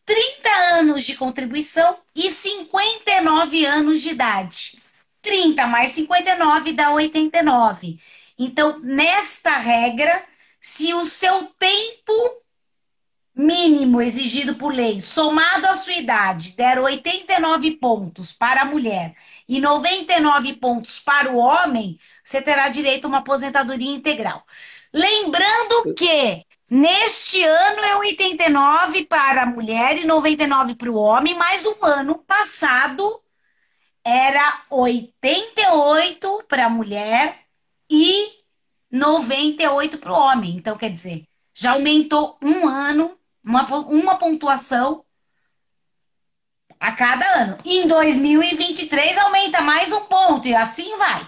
30 anos de contribuição e 59 anos de idade. 30 mais 59 dá 89. Então, nesta regra, se o seu tempo mínimo exigido por lei, somado à sua idade, der 89 pontos para a mulher e 99 pontos para o homem, você terá direito a uma aposentadoria integral. Lembrando que neste ano é 89 para a mulher e 99 para o homem, mas o ano passado era 88 para a mulher e 98 para o homem. Então, quer dizer, já aumentou um ano, uma pontuação a cada ano. E em 2023 aumenta mais um ponto e assim vai.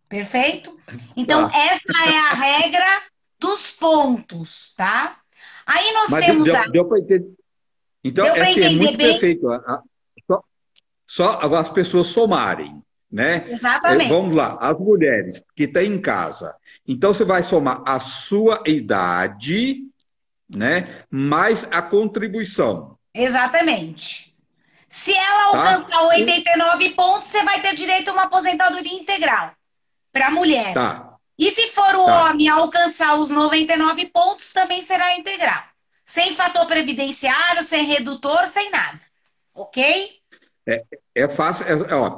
Perfeito? Então, Tá. essa é a regra dos pontos, tá? Aí nós Mas temos a. deu para entender. Então, Deu para esse é entender muito bem? perfeito. Só, só as pessoas somarem, né? Exatamente. Vamos lá, as mulheres que estão em casa. Então, você vai somar a sua idade, né? Mais a contribuição, Exatamente. Se ela tá? alcançar 89 pontos, você vai ter direito a uma aposentadoria integral para a mulher. Tá, E se for o tá. homem alcançar os 99 pontos, também será integral. Sem fator previdenciário, sem redutor, sem nada. Ok? É, é fácil,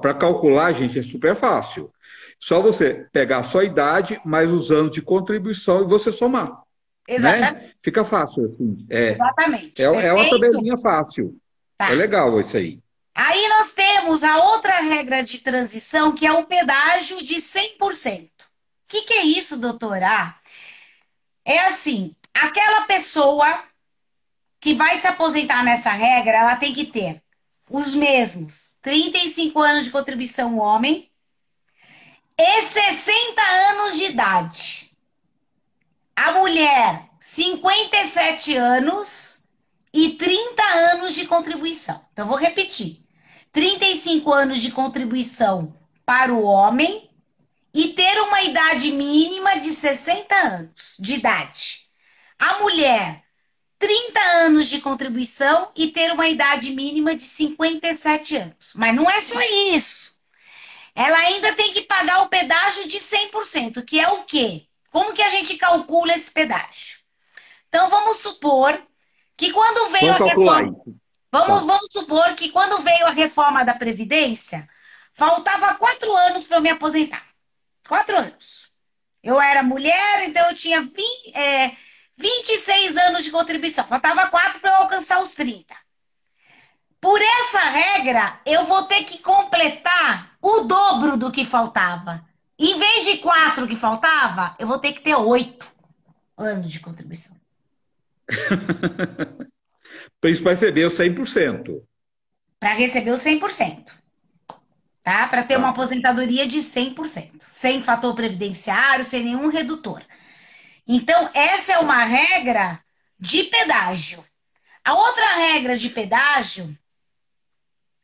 para calcular, gente, é super fácil. Só você pegar a sua idade mais os anos de contribuição e você somar, Exatamente. né? Fica fácil, assim. Exatamente. É uma Perfeito? tabelinha fácil. É Tá. legal isso aí. Aí nós temos a outra regra de transição, que é o pedágio de 100%. O que é isso, doutora? É assim, aquela pessoa que vai se aposentar nessa regra, ela tem que ter os mesmos 35 anos de contribuição homem e 60 anos de idade. A mulher, 57 anos e 30 anos de contribuição. Então, vou repetir: 35 anos de contribuição para o homem e ter uma idade mínima de 60 anos de idade. A mulher, 30 anos de contribuição e ter uma idade mínima de 57 anos. Mas não é só isso. Ela ainda tem que pagar o pedágio de 100%, que é o quê? Como que a gente calcula esse pedágio? Então, vamos supor que quando veio a Vamos calcular reforma. isso. Vamos, Tá. vamos supor que quando veio a reforma da Previdência, faltava 4 anos para eu me aposentar. 4 anos. Eu era mulher, então eu tinha 26 anos de contribuição. Faltava 4 para eu alcançar os 30. Por essa regra, eu vou ter que completar o dobro do que faltava. Em vez de 4 que faltava, eu vou ter que ter 8 anos de contribuição. Para isso receber o 100%. Para receber o 100%. Tá? Para ter uma Tá. aposentadoria de 100%. Sem fator previdenciário, sem nenhum redutor. Então, essa é uma regra de pedágio. A outra regra de pedágio,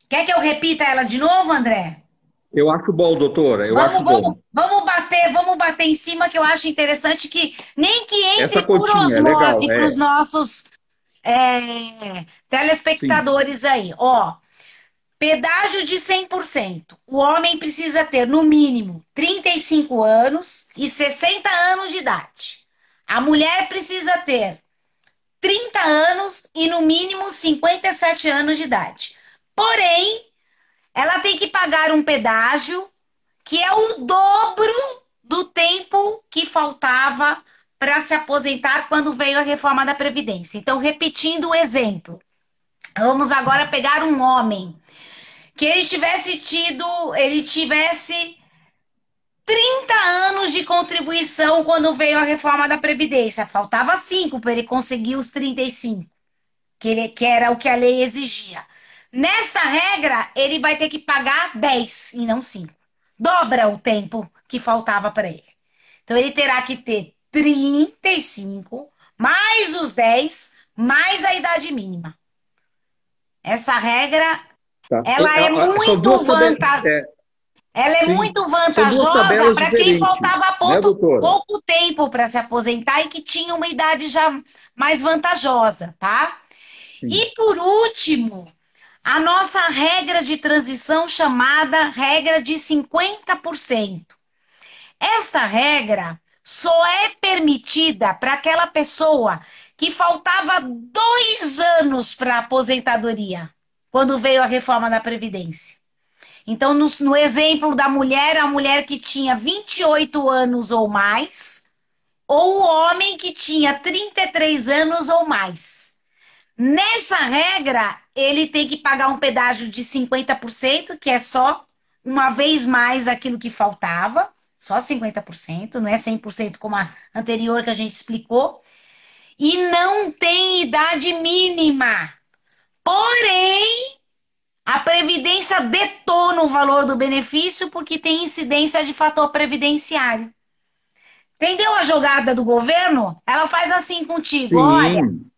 quer que eu repita ela de novo, André? Eu acho bom, doutora. Eu acho Vamos, bom. vamos bater em cima, que eu acho interessante que nem que Essa entre por continha é legal. osmose para os nossos Sim. telespectadores aí. Ó, pedágio de 100%. O homem precisa ter, no mínimo, 35 anos e 60 anos de idade. A mulher precisa ter 30 anos e, no mínimo, 57 anos de idade. Porém, ela tem que pagar um pedágio que é o dobro do tempo que faltava para se aposentar quando veio a reforma da Previdência. Então, repetindo o exemplo, vamos agora pegar um homem que ele tivesse 30 anos de contribuição quando veio a reforma da Previdência. Faltava 5 para ele conseguir os 35, que era o que a lei exigia. Nesta regra, ele vai ter que pagar 10 e não 5. Dobra o tempo que faltava para ele. Então, ele terá que ter 35, mais os 10, mais a idade mínima. Essa regra, Tá. ela é São muito duas tabelas. vantajosa. Ela é Sim. muito São duas vantajosa tabelas para quem diferentes, faltava né, doutora? pouco tempo para se aposentar e que tinha uma idade já mais vantajosa, tá? Sim. E por último, a nossa regra de transição chamada regra de 50%. Esta regra só é permitida para aquela pessoa que faltava 2 anos para a aposentadoria, quando veio a reforma da Previdência. Então, no exemplo da mulher, a mulher que tinha 28 anos ou mais, ou o homem que tinha 33 anos ou mais. Nessa regra, ele tem que pagar um pedágio de 50%, que é só uma vez mais aquilo que faltava, só 50%, não é 100% como a anterior que a gente explicou, e não tem idade mínima. Porém, a Previdência detona o valor do benefício porque tem incidência de fator previdenciário. Entendeu a jogada do governo? Ela faz assim contigo, olha, Sim.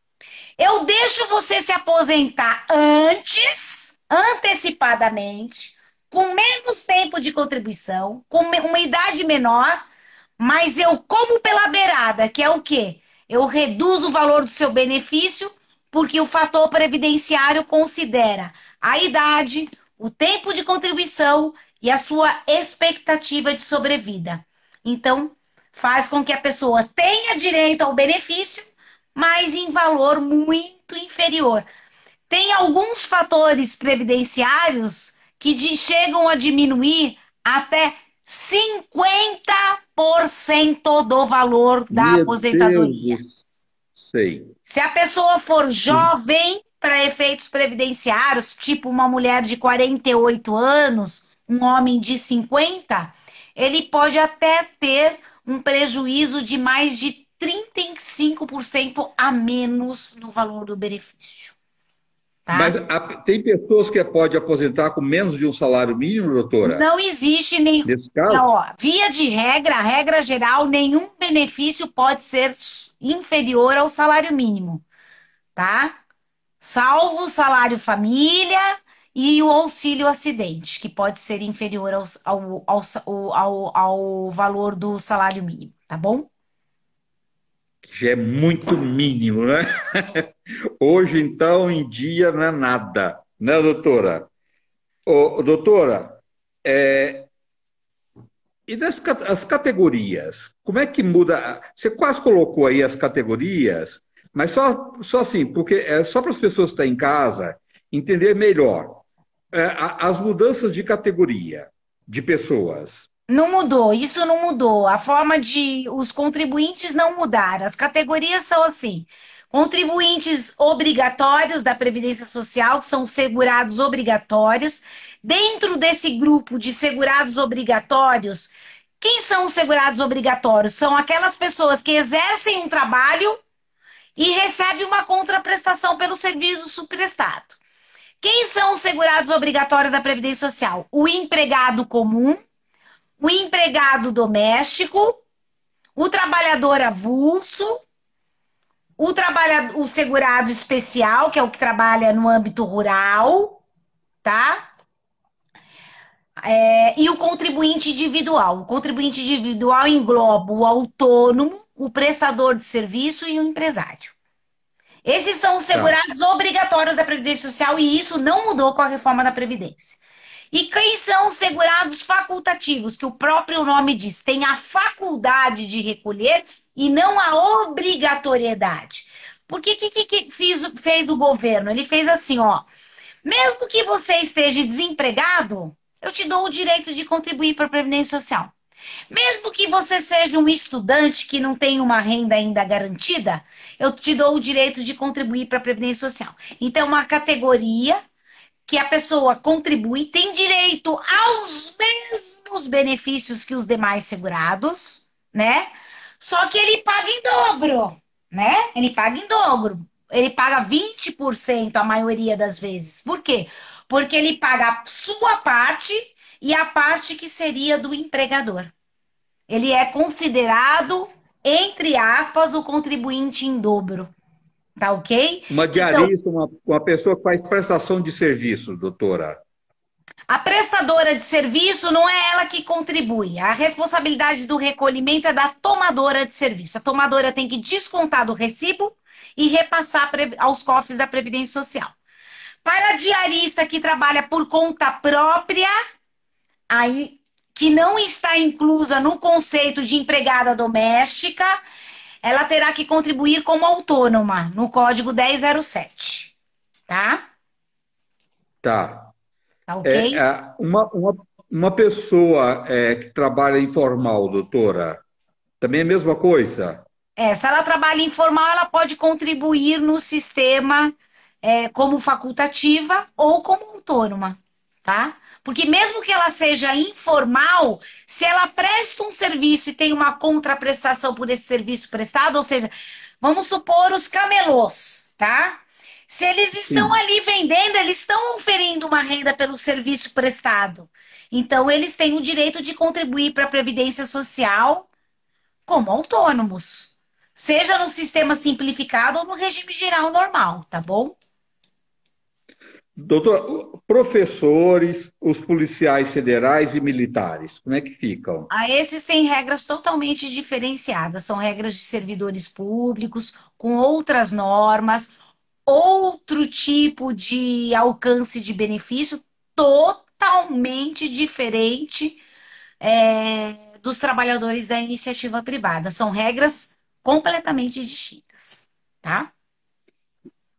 eu deixo você se aposentar antes, antecipadamente, com menos tempo de contribuição, com uma idade menor, mas eu como pela beirada, que é o quê? Eu reduzo o valor do seu benefício, porque o fator previdenciário considera a idade, o tempo de contribuição e a sua expectativa de sobrevida. Então, faz com que a pessoa tenha direito ao benefício, mas em valor muito inferior. Tem alguns fatores previdenciários que chegam a diminuir até 50% do valor da Meu Deus aposentadoria. do céu. Se a pessoa for jovem para efeitos previdenciários, tipo uma mulher de 48 anos, um homem de 50, ele pode até ter um prejuízo de mais de 35% a menos no valor do benefício, Mas tá? tem pessoas que pode aposentar com menos de um salário mínimo, doutora? Não existe nenhum. Nesse caso? Ó, via de regra, a regra geral, nenhum benefício pode ser inferior ao salário mínimo, tá? Salvo o salário família e o auxílio acidente, que pode ser inferior ao valor do salário mínimo, tá bom? Já é muito mínimo, né? Hoje, então, em dia, não é nada, né, doutora? Doutora, e as categorias? Como é que muda? Você quase colocou aí as categorias, mas só assim, porque é só para as pessoas que estão em casa entender melhor. As mudanças de categoria de pessoas. Não mudou, isso não mudou. A forma de. Os contribuintes não mudaram. As categorias são assim: contribuintes obrigatórios da Previdência Social, que são segurados obrigatórios. Dentro desse grupo de segurados obrigatórios, quem são os segurados obrigatórios? São aquelas pessoas que exercem um trabalho e recebem uma contraprestação pelo serviço prestado. Quem são os segurados obrigatórios da Previdência Social? O empregado comum, o empregado doméstico, o trabalhador avulso, o segurado especial, que é o que trabalha no âmbito rural, tá? E o contribuinte individual. O contribuinte individual engloba o autônomo, o prestador de serviço e o empresário. Esses são os Tá. segurados obrigatórios da Previdência Social e isso não mudou com a reforma da Previdência. E quem são os segurados facultativos, que o próprio nome diz, tem a faculdade de recolher e não a obrigatoriedade. Porque o que fez o governo? Ele fez assim, ó, mesmo que você esteja desempregado, eu te dou o direito de contribuir para a Previdência Social. Mesmo que você seja um estudante que não tem uma renda ainda garantida, eu te dou o direito de contribuir para a Previdência Social. Então, uma categoria que a pessoa contribui tem direito aos mesmos benefícios que os demais segurados, né? Só que ele paga em dobro, né? Ele paga em dobro. Ele paga 20% a maioria das vezes. Por quê? Porque ele paga a sua parte e a parte que seria do empregador. Ele é considerado, entre aspas, o contribuinte em dobro. Tá ok? Uma Então, diarista, uma pessoa que faz prestação de serviço, doutora. a prestadora de serviço não é ela que contribui. A responsabilidade do recolhimento é da tomadora de serviço. A tomadora tem que descontar do recibo e repassar aos cofres da Previdência Social. Para a diarista que trabalha por conta própria, aí que não está inclusa no conceito de empregada doméstica, ela terá que contribuir como autônoma no Código 1007, tá? Tá. Tá ok? Uma pessoa que trabalha informal, doutora, também é a mesma coisa? Se ela trabalha informal, ela pode contribuir no sistema como facultativa ou como autônoma, tá? Porque mesmo que ela seja informal, se ela presta um serviço e tem uma contraprestação por esse serviço prestado, ou seja, vamos supor os camelôs, tá? Se eles estão Sim. ali vendendo, eles estão oferindo uma renda pelo serviço prestado. Então, eles têm o direito de contribuir para a Previdência Social como autônomos, seja no sistema simplificado ou no regime geral normal, tá bom? Doutor, professores, os policiais federais e militares, como é que ficam? A esses têm regras totalmente diferenciadas, são regras de servidores públicos, com outras normas, outro tipo de alcance de benefício totalmente diferente dos trabalhadores da iniciativa privada. São regras completamente distintas, tá?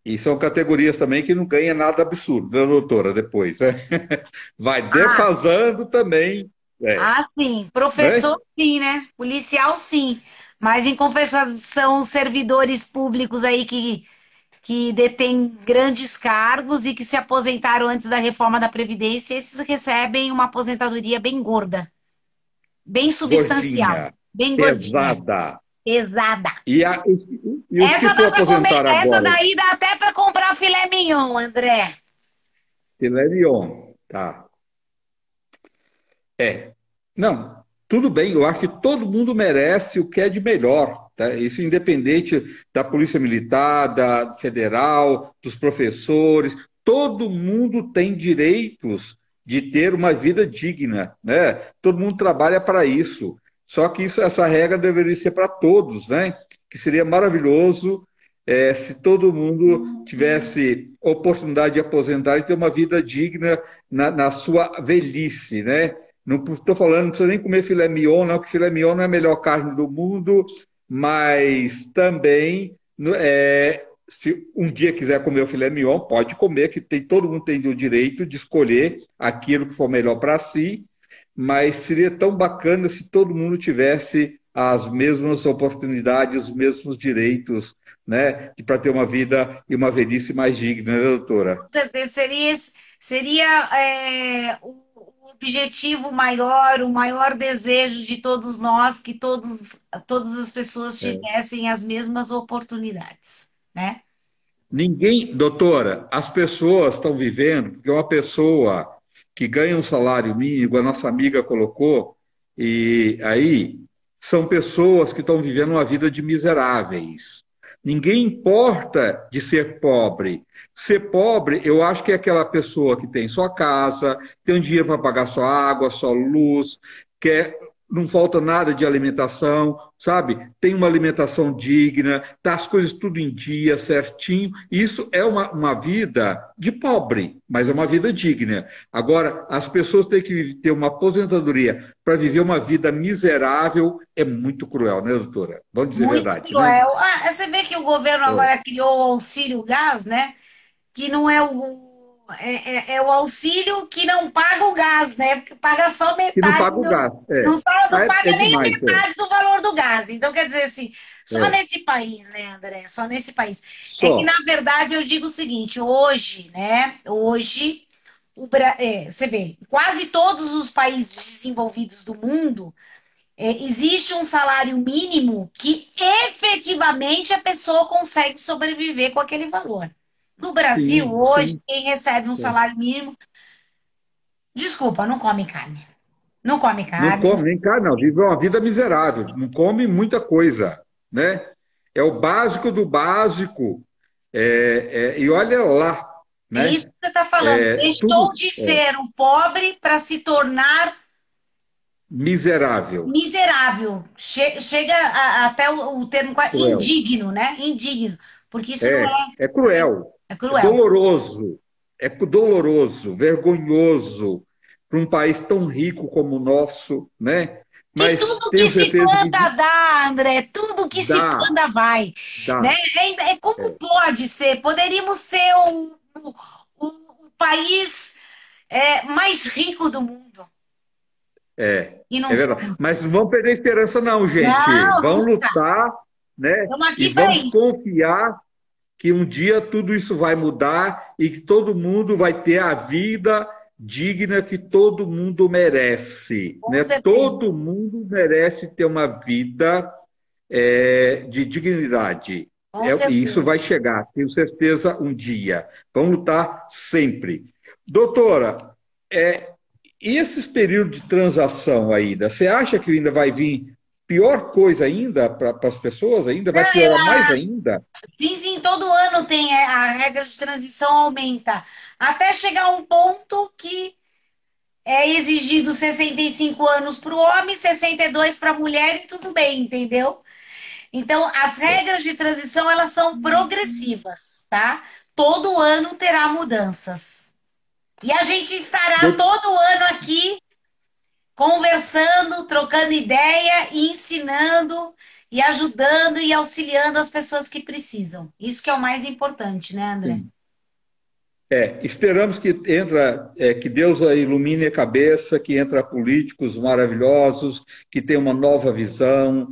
E são categorias também que não ganham nada absurdo, né, doutora? Depois, né? Vai Ah, defasando também, sim. né? Professor, sim, né? Policial, sim. Mas, em compensação, servidores públicos aí que detêm grandes cargos e que se aposentaram antes da reforma da Previdência, esses recebem uma aposentadoria bem gorda, bem substancial, Gordinha, bem gordinha, pesada. pesada. E os que se aposentaram Essa agora? daí dá até para comprar filé mignon, André. Filé mignon, tá. É. Não, tudo bem, eu acho que todo mundo merece o que é de melhor, tá? Isso independente da Polícia Militar, da Federal, dos professores, todo mundo tem direitos de ter uma vida digna, né? Todo mundo trabalha para isso. Só que essa regra deveria ser para todos, né? Que seria maravilhoso se todo mundo tivesse oportunidade de aposentar e ter uma vida digna na sua velhice, né? Não estou falando, não precisa nem comer filé mignon, não, que filé mignon não é a melhor carne do mundo, mas também, se um dia quiser comer o filé mignon, pode comer, que todo mundo tem o direito de escolher aquilo que for melhor para si, mas seria tão bacana se todo mundo tivesse as mesmas oportunidades, os mesmos direitos, né, para ter uma vida e uma velhice mais digna, né, doutora? Com certeza seria o objetivo maior, o maior desejo de todos nós, que todas as pessoas É. tivessem as mesmas oportunidades, né? Ninguém, doutora, as pessoas estão vivendo, porque uma pessoa que ganha um salário mínimo, a nossa amiga colocou, e aí são pessoas que estão vivendo uma vida de miseráveis. Ninguém importa de ser pobre. Ser pobre, eu acho que é aquela pessoa que tem sua casa, tem um dinheiro para pagar sua água, sua luz, quer, não falta nada de alimentação, sabe? Tem uma alimentação digna, tá as coisas tudo em dia, certinho. Isso é uma vida de pobre, mas é uma vida digna. Agora, as pessoas têm que ter uma aposentadoria para viver uma vida miserável é muito cruel, né, doutora? Vamos dizer a Muito verdade, né? cruel. Você vê que o governo É. agora criou o auxílio gás, né? Que não é é o auxílio que não paga o gás, né? Porque paga só Que não metade paga o gasto. É. não É paga nem a demais, é. metade do valor do gás. Então, quer dizer assim, só É. nesse país, né, André? Só nesse país. É que, na Só. verdade, eu digo o seguinte, hoje, né? Hoje, você vê, quase todos os países desenvolvidos do mundo existe um salário mínimo que efetivamente a pessoa consegue sobreviver com aquele valor. No Brasil, Sim, hoje, sim. quem recebe um É. salário mínimo, desculpa, não come carne. Não come Não carne. come nem carne, não. Vive uma vida miserável. Não come muita coisa, né? É o básico do básico. E olha lá, É isso né? que você está falando. Deixou Tudo de ser o pobre para se tornar miserável, miserável. Chega até o termo cruel. indigno, né? Indigno. Porque isso não É cruel, é é cruel. doloroso, é doloroso, vergonhoso, para um país tão rico como o nosso, né? Que Mas tudo que tenho se certeza que planta dá, André, tudo que se dá, planta vai, né? dá. Como pode ser? Poderíamos ser o país mais rico do mundo É, e não é verdade. somos. Mas não vamos perder a esperança, não, gente. Não, Vamos nunca. lutar, né? Estamos E aqui para vamos isso. confiar que um dia tudo isso vai mudar e que todo mundo vai ter a vida digna que todo mundo merece, Com né? certeza, Todo mundo merece ter uma vida de dignidade. com E isso certeza. vai chegar, tenho certeza, um dia. Vamos lutar sempre. Doutora, é, e esses períodos de transação ainda, você acha que ainda vai vir pior coisa ainda para as pessoas? Ainda vai Não, piorar mais ainda? sim, sim, todo ano tem a regra de transição aumenta, até chegar a um ponto que é exigido 65 anos para o homem, 62 para a mulher e tudo bem, entendeu? Então, as regras de transição, elas são progressivas, tá? Todo ano terá mudanças. E a gente estará Dou- todo ano aqui conversando, trocando ideia e ensinando e ajudando e auxiliando as pessoas que precisam. Isso que é o mais importante, né, André? Esperamos que que Deus ilumine a cabeça, que entra políticos maravilhosos, que tenham uma nova visão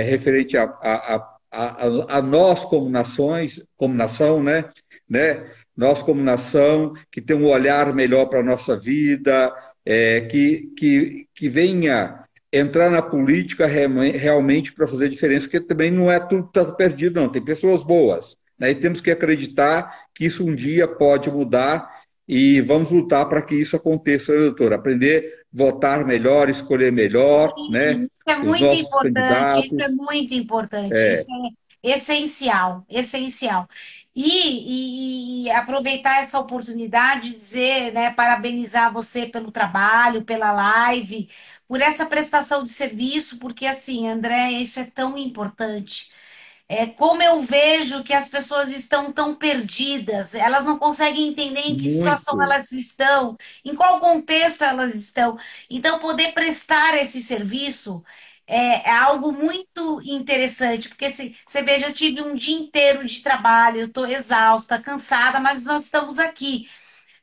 referente a nós como nações, como nação, né? Nós como nação, que tenham um olhar melhor para a nossa vida, que venha entrar na política realmente para fazer diferença, porque também não é tudo tá perdido, não. Tem pessoas boas, né? E temos que acreditar que isso um dia pode mudar e vamos lutar para que isso aconteça, né, doutor? Aprender a votar melhor, escolher melhor, Sim, né? isso é Os muito nossos importante, isso candidatos. é muito importante, isso é essencial, essencial. E aproveitar essa oportunidade de dizer, né, parabenizar você pelo trabalho, pela live, por essa prestação de serviço, porque assim, André, isso é tão importante. Como eu vejo que as pessoas estão tão perdidas, elas não conseguem entender em que situação Muito. elas estão, em qual contexto elas estão. Então, poder prestar esse serviço é algo muito interessante, porque se, você veja, eu tive um dia inteiro de trabalho, eu estou exausta, cansada, mas nós estamos aqui,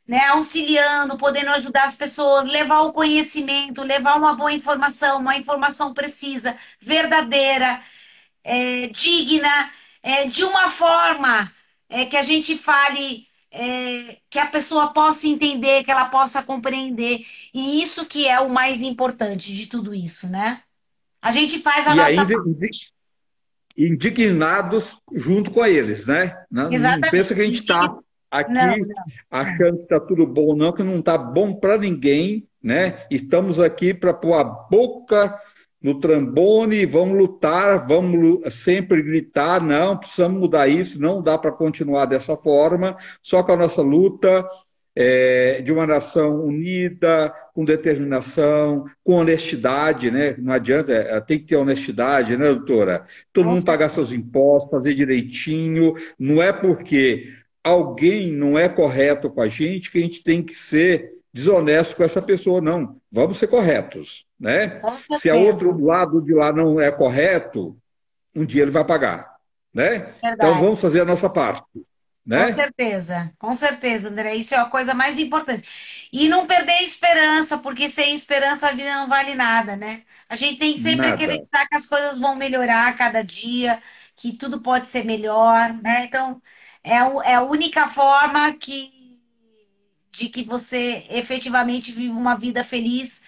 né, auxiliando, podendo ajudar as pessoas, levar o conhecimento, levar uma boa informação, uma informação precisa, verdadeira, digna, de uma forma que a gente fale, que a pessoa possa entender, que ela possa compreender. E isso que é o mais importante de tudo isso, né? A gente faz a E nossa ainda parte. indignados junto com eles, né? Não pensa que a Exatamente. gente está Não, aqui não, não. achando que está tudo bom, não, que não está bom para ninguém, né? Estamos aqui para pôr a boca no trambone, vamos lutar, sempre gritar, não, precisamos mudar isso, não dá para continuar dessa forma, só com a nossa luta de uma nação unida, com determinação, com honestidade, né? Não adianta, tem que ter honestidade, né, doutora? Todo Com mundo pagar certeza. seus impostos, fazer direitinho, não é porque alguém não é correto com a gente que a gente tem que ser desonesto com essa pessoa, não. Vamos ser corretos, né? Com Se a certeza. outro lado de lá não é correto, um dia ele vai pagar, né? Então Verdade. vamos fazer a nossa parte, né? Com certeza, André. Isso é a coisa mais importante. E não perder a esperança, porque sem esperança a vida não vale nada, né? A gente tem que sempre Nada. acreditar que as coisas vão melhorar a cada dia, que tudo pode ser melhor, né? Então, é a única forma de que você efetivamente viva uma vida feliz.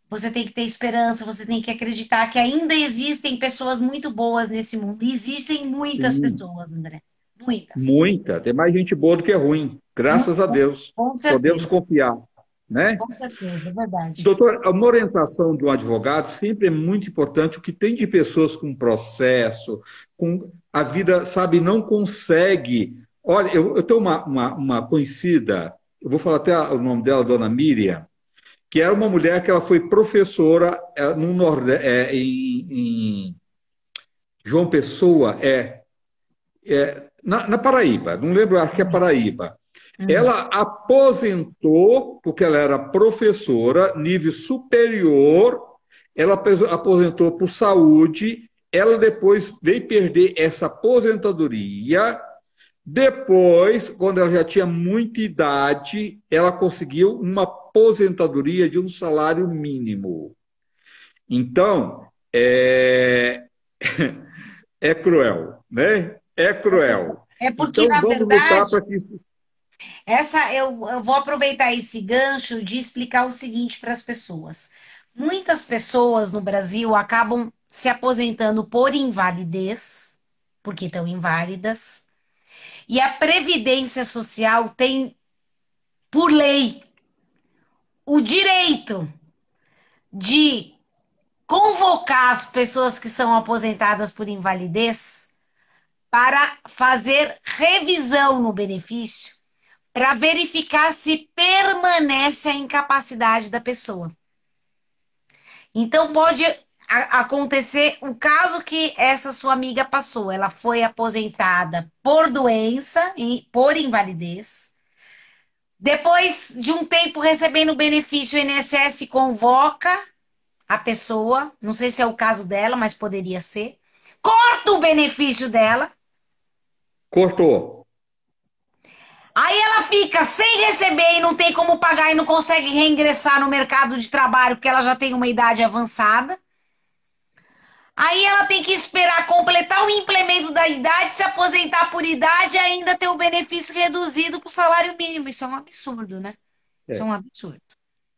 Você tem que ter esperança, você tem que acreditar que ainda existem pessoas muito boas nesse mundo. E existem muitas Sim. pessoas, André. Muitas. Muita. Tem mais gente boa do que ruim. Graças a Deus. Com Podemos certeza. confiar, né? Com certeza, é verdade. Doutor, uma orientação de um advogado sempre é muito importante. O que tem de pessoas com processo, com a vida, sabe, não consegue. Olha, eu tenho uma conhecida, eu vou falar até o nome dela, dona Miriam, que era uma mulher que ela foi professora no em João Pessoa, na Paraíba, não lembro, acho que é Paraíba. Hum. Ela aposentou, porque ela era professora, nível superior, ela aposentou por saúde, ela depois veio perder essa aposentadoria. Depois, quando ela já tinha muita idade, ela conseguiu uma aposentadoria de um salário mínimo. Então, é cruel, né? É cruel. É porque, Então, na vamos lutar verdade, para que isso. eu vou aproveitar esse gancho de explicar o seguinte para as pessoas. Muitas pessoas no Brasil acabam se aposentando por invalidez, porque estão inválidas, e a Previdência Social tem, por lei, o direito de convocar as pessoas que são aposentadas por invalidez para fazer revisão no benefício, para verificar se permanece a incapacidade da pessoa. Então pode acontecer o caso que essa sua amiga passou. Ela foi aposentada por doença e por invalidez. Depois de um tempo recebendo o benefício, o INSS convoca a pessoa, não sei se é o caso dela, mas poderia ser, corta o benefício dela. Cortou. Aí ela fica sem receber e não tem como pagar e não consegue reingressar no mercado de trabalho porque ela já tem uma idade avançada. Aí ela tem que esperar completar o implemento da idade, se aposentar por idade e ainda ter o benefício reduzido para o salário mínimo. Isso é um absurdo, né? Isso é É. um absurdo,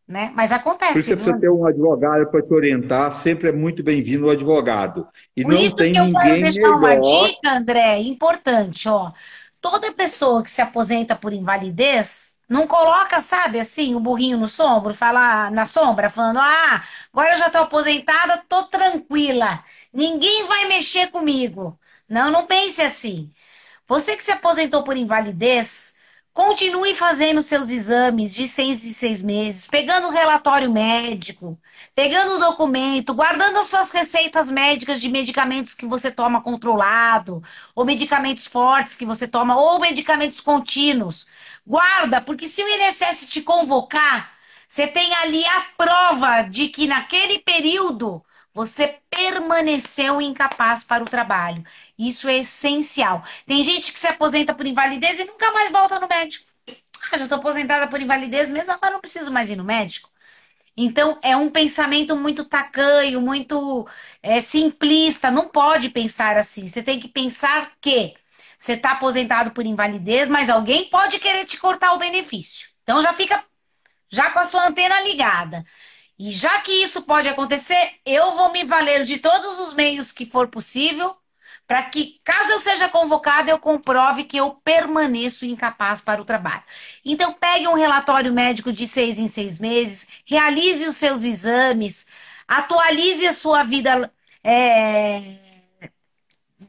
né? Mas Por isso acontece, você viu? precisa ter um advogado para te orientar, sempre é muito bem-vindo o advogado. E Por não isso tem que eu quero ninguém deixar uma melhor. dica, André, importante, ó. Toda pessoa que se aposenta por invalidez, não coloca, sabe, assim, o burrinho no sombro, fala na sombra, falando: "Ah, agora eu já tô aposentada, tô tranquila. Ninguém vai mexer comigo". Não, não pense assim. Você que se aposentou por invalidez, continue fazendo seus exames de 6 em 6 meses, pegando o relatório médico, pegando o documento, guardando as suas receitas médicas de medicamentos que você toma controlado, ou medicamentos fortes que você toma, ou medicamentos contínuos. Guarda, porque se o INSS te convocar, você tem ali a prova de que naquele período você permaneceu incapaz para o trabalho. Isso é essencial. Tem gente que se aposenta por invalidez e nunca mais volta no médico. Ah, já estou aposentada por invalidez mesmo, agora não preciso mais ir no médico. Então, é um pensamento muito tacanho, muito simplista. Não pode pensar assim. Você tem que pensar que você está aposentado por invalidez, mas alguém pode querer te cortar o benefício. Então, já fica já com a sua antena ligada. E já que isso pode acontecer, eu vou me valer de todos os meios que for possível para que, caso eu seja convocada, eu comprove que eu permaneço incapaz para o trabalho. Então, pegue um relatório médico de 6 em 6 meses, realize os seus exames, atualize a sua vida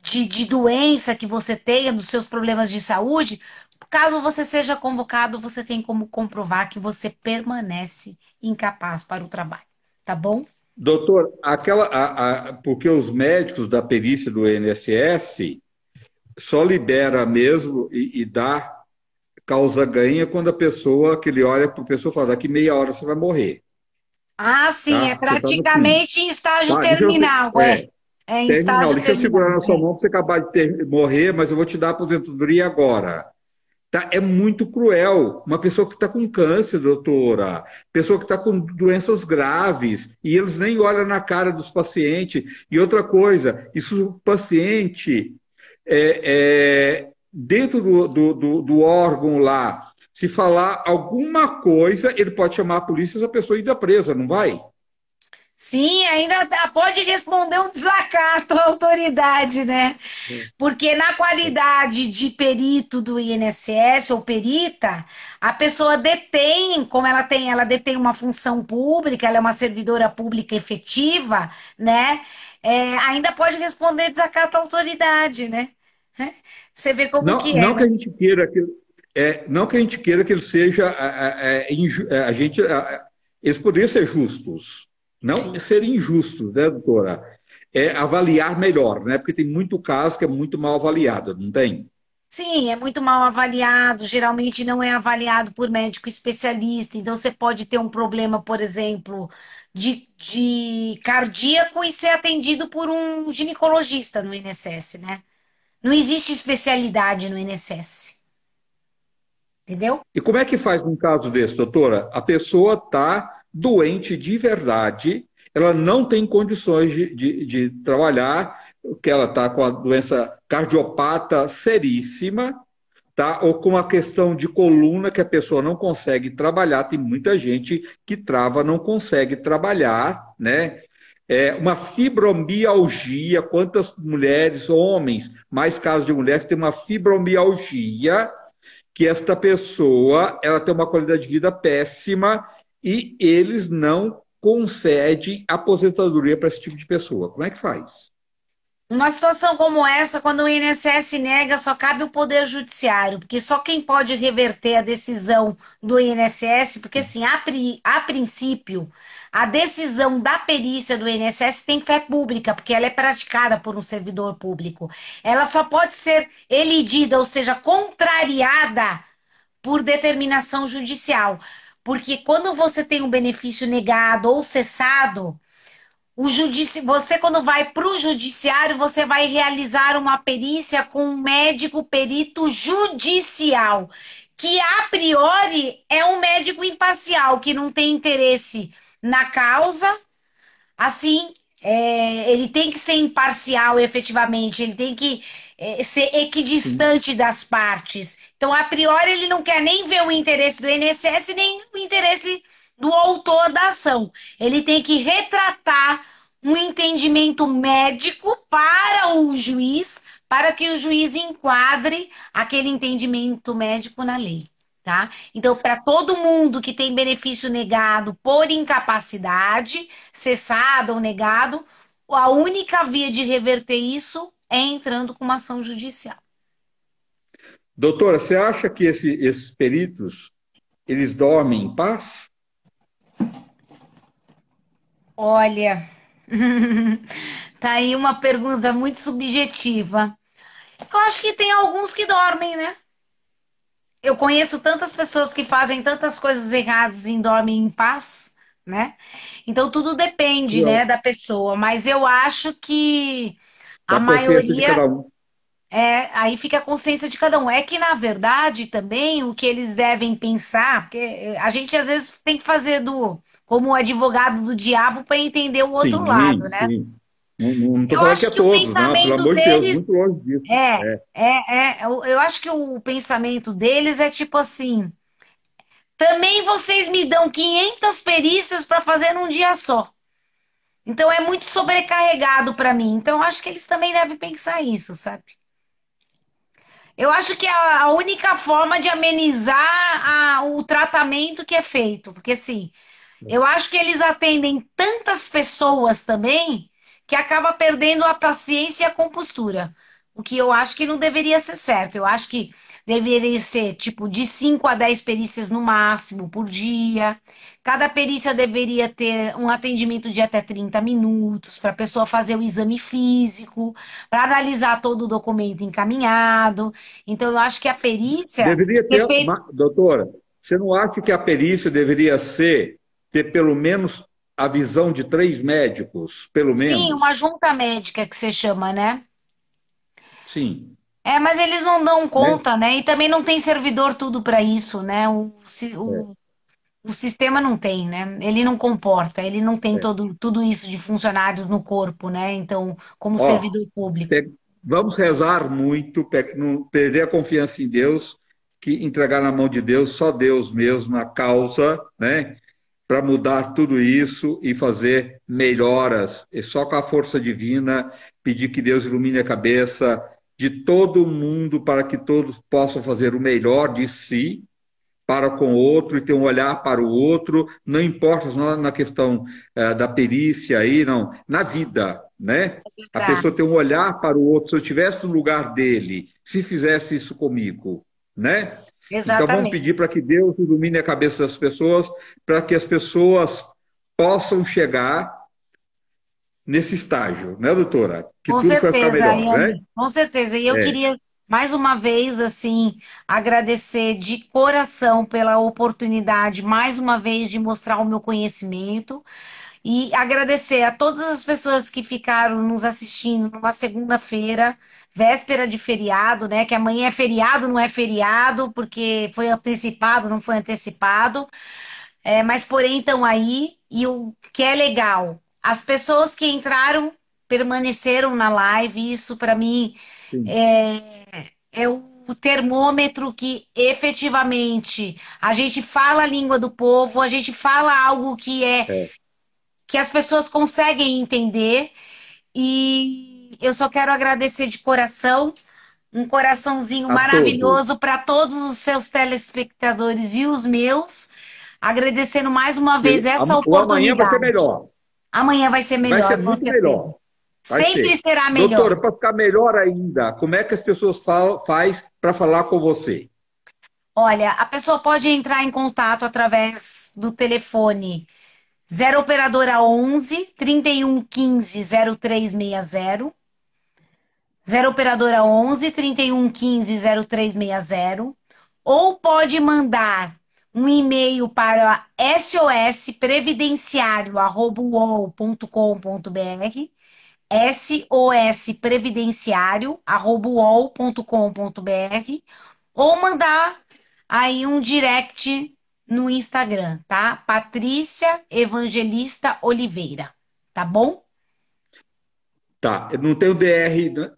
de doença que você tenha, dos seus problemas de saúde. Caso você seja convocado, você tem como comprovar que você permanece incapaz para o trabalho, tá bom? Doutor, porque os médicos da perícia do INSS só libera mesmo e dá causa ganha quando a pessoa, que ele olha para a pessoa e fala, daqui meia hora você vai morrer, Ah, sim, é tá? Você está no fim. praticamente em estágio Tá, terminal, é. É em terminal, estágio deixa eu terminal, segurar na sua é. mão para você acabar de morrer, mas eu vou te dar a aposentadoria agora. Tá? É muito cruel. Uma pessoa que está com câncer, doutora, pessoa que está com doenças graves, e eles nem olham na cara dos pacientes. E outra coisa, isso o paciente, dentro do órgão lá, se falar alguma coisa, ele pode chamar a polícia e essa pessoa ir presa, não vai? Sim, ainda pode responder um desacato à autoridade, né? Porque na qualidade de perito do INSS ou perita, a pessoa detém, como ela detém uma função pública, ela é uma servidora pública efetiva, né? Ainda pode responder desacato à autoridade, né? Você vê como Não, que é, não que né? a gente queira que, não que a gente queira que ele seja a gente, eles poderiam ser justos, não Sim. ser injustos, né, doutora? É avaliar melhor, né? Porque tem muito caso que é muito mal avaliado, não tem? Sim, é muito mal avaliado, geralmente não é avaliado por médico especialista, então você pode ter um problema, por exemplo, de cardíaco e ser atendido por um ginecologista no INSS, né? Não existe especialidade no INSS, entendeu? E como é que faz num caso desse, doutora? A pessoa está doente de verdade, ela não tem condições de trabalhar, que ela está com a doença cardiopata seríssima, tá? Ou com uma questão de coluna que a pessoa não consegue trabalhar. Tem muita gente que trava, não consegue trabalhar, né? Uma fibromialgia, quantas mulheres, homens, mais casos de mulheres que têm uma fibromialgia, que esta pessoa ela tem uma qualidade de vida péssima e eles não concedem aposentadoria para esse tipo de pessoa. Como é que faz? Uma situação como essa, quando o INSS nega, só cabe o Poder Judiciário, porque só quem pode reverter a decisão do INSS, porque assim, a princípio, a decisão da perícia do INSS tem fé pública, porque ela é praticada por um servidor público. Ela só pode ser elidida, ou seja, contrariada por determinação judicial. Porque quando você tem um benefício negado ou cessado, você, quando vai para o judiciário, você vai realizar uma perícia com um médico perito judicial, que a priori é um médico imparcial, que não tem interesse na causa. Assim, ele tem que ser imparcial efetivamente, ele tem que ser Sim. equidistante das partes. Então, a priori, ele não quer nem ver o interesse do INSS, nem o interesse do autor da ação. Ele tem que retratar um entendimento médico para o juiz, para que o juiz enquadre aquele entendimento médico na lei. Tá? Então, para todo mundo que tem benefício negado por incapacidade, cessado ou negado, a única via de reverter isso é entrando com uma ação judicial. Doutora, você acha que esses peritos eles dormem em paz? Olha, tá aí uma pergunta muito subjetiva. Eu acho que tem alguns que dormem, né? Eu conheço tantas pessoas que fazem tantas coisas erradas e dormem em paz, né? Então tudo depende, né, Não. da pessoa, mas eu acho que a Da consciência de maioria cada um. aí fica a consciência de cada um. É que, na verdade, também o que eles devem pensar, porque a gente às vezes tem que fazer como advogado do diabo para entender o outro lado, Sim, né? sim. Não estou Eu falando que acho é que o todos, não, pelo pensamento amor de Deus, deles muito longe disso. É. eu acho que o pensamento deles é tipo assim: também vocês me dão 500 perícias para fazer num dia só. Então é muito sobrecarregado para mim. Então eu acho que eles também devem pensar isso, sabe? Eu acho que é a única forma de amenizar o tratamento que é feito, porque assim, eu acho que eles atendem tantas pessoas também que acaba perdendo a paciência e a compostura. O que eu acho que não deveria ser certo. Eu acho que deveria ser tipo de 5 a 10 perícias no máximo por dia. Cada perícia deveria ter um atendimento de até 30 minutos para a pessoa fazer o exame físico, para analisar todo o documento encaminhado. Então, eu acho que a perícia Deveria ter ter feito, doutora, você não acha que a perícia deveria ter pelo menos a visão de três médicos, pelo sim, uma menos? junta médica que você chama, né? Sim, Mas eles não dão né? conta, né? E também não tem servidor tudo para isso, né? É, O sistema não tem, né? Ele não comporta, ele não tem é. tudo isso de funcionários no corpo, né? Então, como Ó, servidor público. pe- vamos rezar muito, não perder a confiança em Deus, que entregar na mão de Deus, só Deus mesmo, na causa, né? Para mudar tudo isso e fazer melhoras. E só com a força divina, pedir que Deus ilumine a cabeça de todo mundo para que todos possam fazer o melhor de si para com o outro e ter um olhar para o outro, não importa só na questão da perícia aí, não, na vida, né? A pessoa ter um olhar para o outro, se eu estivesse no lugar dele, se fizesse isso comigo, né? Então vamos Exatamente. pedir para que Deus ilumine a cabeça das pessoas, para que as pessoas possam chegar nesse estágio, né, doutora? Que Com tudo vai ficar certeza, melhor, né? Yane. Com certeza. E eu É. queria mais uma vez, assim, agradecer de coração pela oportunidade, mais uma vez, de mostrar o meu conhecimento e agradecer a todas as pessoas que ficaram nos assistindo numa segunda-feira, véspera de feriado, né? Que amanhã é feriado, não é feriado, porque foi antecipado, não foi antecipado. Mas porém estão aí, e o que é legal, as pessoas que entraram permaneceram na live, isso para mim Sim. é o termômetro que efetivamente a gente fala a língua do povo, a gente fala algo É. que as pessoas conseguem entender, e eu só quero agradecer de coração, um coraçãozinho A todos. maravilhoso para todos os seus telespectadores e os meus, agradecendo mais uma vez essa O amanhã vai ser oportunidade. melhor. Amanhã vai ser Vai ser melhor, com muito certeza. melhor. Vai Sempre ser. será melhor. Doutora, para ficar melhor ainda, como é que as pessoas faz para falar com você? Olha, a pessoa pode entrar em contato através do telefone 0 operadora 11 3115 0360, 0 operadora 11 3115 0360, ou pode mandar um e-mail para sosprevidenciario@uol.com.br, sosprevidenciario@uol.com.br, ou mandar aí um direct no Instagram, tá? Patrícia Evangelista Oliveira, tá bom? Tá, não tem o DR, né?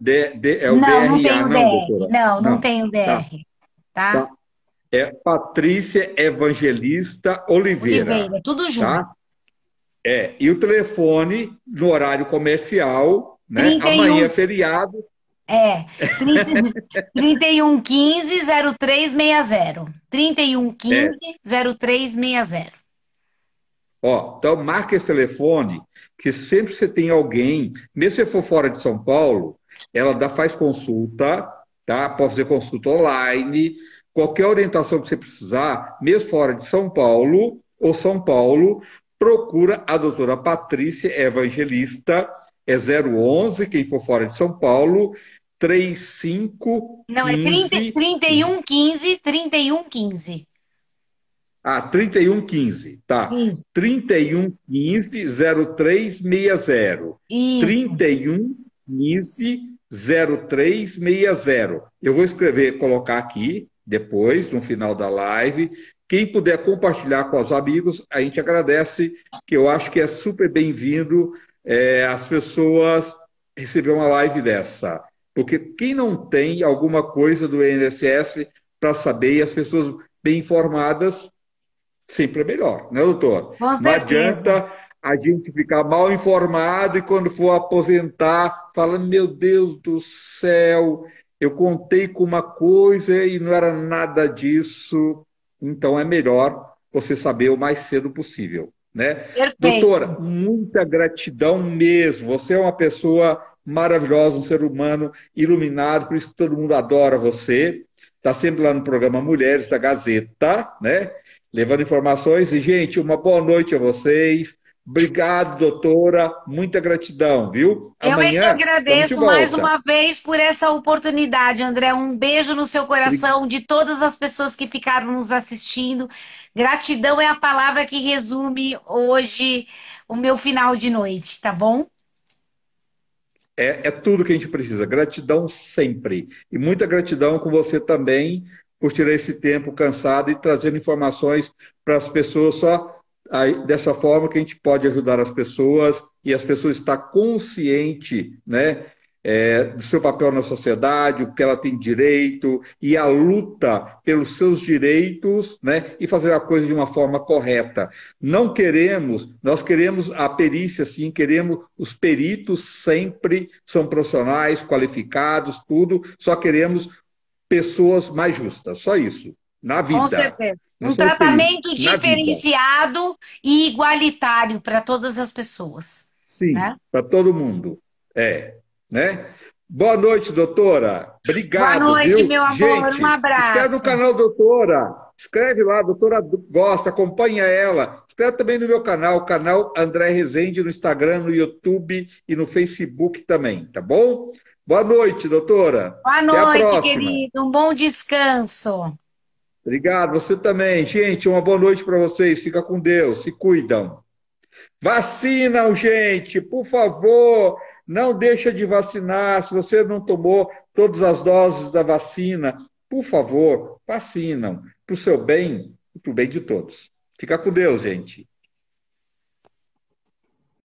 É o Não, não tem DRA, o não, DR. doutora? Não, não Não. tem o Tá, DR, tá? tá. É Patrícia Evangelista Oliveira, Oliveira, tudo junto. tá? E o telefone no horário comercial, né? Amanhã é 31, feriado. é, 30, 3115-0360. É, 3115-0360. ó, então marca esse telefone, que sempre você tem alguém, mesmo se você for fora de São Paulo, faz consulta, tá? Pode fazer consulta online, qualquer orientação que você precisar, mesmo fora de São Paulo ou São Paulo, procura a doutora Patrícia Evangelista, é 011, quem for fora de São Paulo, Não, é 3515. 3115-3115. 3115, tá. Isso, 3115-0360. isso. 3115-0360. Eu vou escrever, colocar aqui, depois, no final da live. Quem puder compartilhar com os amigos, a gente agradece, que eu acho que é super bem-vindo as pessoas receber uma live dessa. Porque quem não tem alguma coisa do INSS para saber, e as pessoas bem informadas, sempre é melhor, né, doutor? Com Não certeza. adianta a gente ficar mal informado e quando for aposentar, falando, meu Deus do céu, eu contei com uma coisa e não era nada disso. Então é melhor você saber o mais cedo possível, né? Doutora, Perfeito. muita gratidão mesmo. Você é uma pessoa maravilhosa, um ser humano iluminado, por isso que todo mundo adora você. Está sempre lá no programa Mulheres da Gazeta, né? Levando informações. E, gente, uma boa noite a vocês. Obrigado, doutora. Muita gratidão, viu? Eu é que Amanhã estamos de agradeço mais volta. uma vez por essa oportunidade, André. Um beijo no seu coração de todas as pessoas que ficaram nos assistindo. Gratidão é a palavra que resume hoje o meu final de noite, tá bom? É tudo que a gente precisa. Gratidão sempre. E muita gratidão com você também por tirar esse tempo cansado e trazendo informações para as pessoas. Só aí, dessa forma que a gente pode ajudar as pessoas e as pessoas estar consciente, né, do seu papel na sociedade, o que ela tem direito e a luta pelos seus direitos, né, e fazer a coisa de uma forma correta. Não queremos, nós queremos a perícia, sim, queremos os peritos sempre, são profissionais, qualificados, tudo, só queremos pessoas mais justas, só isso, na Com vida. certeza. Não Um são os peritos, tratamento na vida. diferenciado e igualitário para todas as pessoas, Sim, né? para todo mundo. Né? Boa noite, doutora. Boa Obrigado, noite, viu? meu amor. Um Gente, inscreve abraço. no canal doutora. Escreve lá, a doutora gosta, acompanha ela. Escreve também no meu canal, o canal André Rezende, no Instagram, no YouTube e no Facebook também, tá bom? Boa noite, doutora. Boa Até a noite, próxima. querido. Um bom descanso. Obrigado, você também. Gente, uma boa noite para vocês. Fica com Deus, se cuidam. Vacinam, gente, por favor, não deixa de vacinar. Se você não tomou todas as doses da vacina, por favor, vacinam. Para o seu bem e para o bem de todos. Fica com Deus, gente.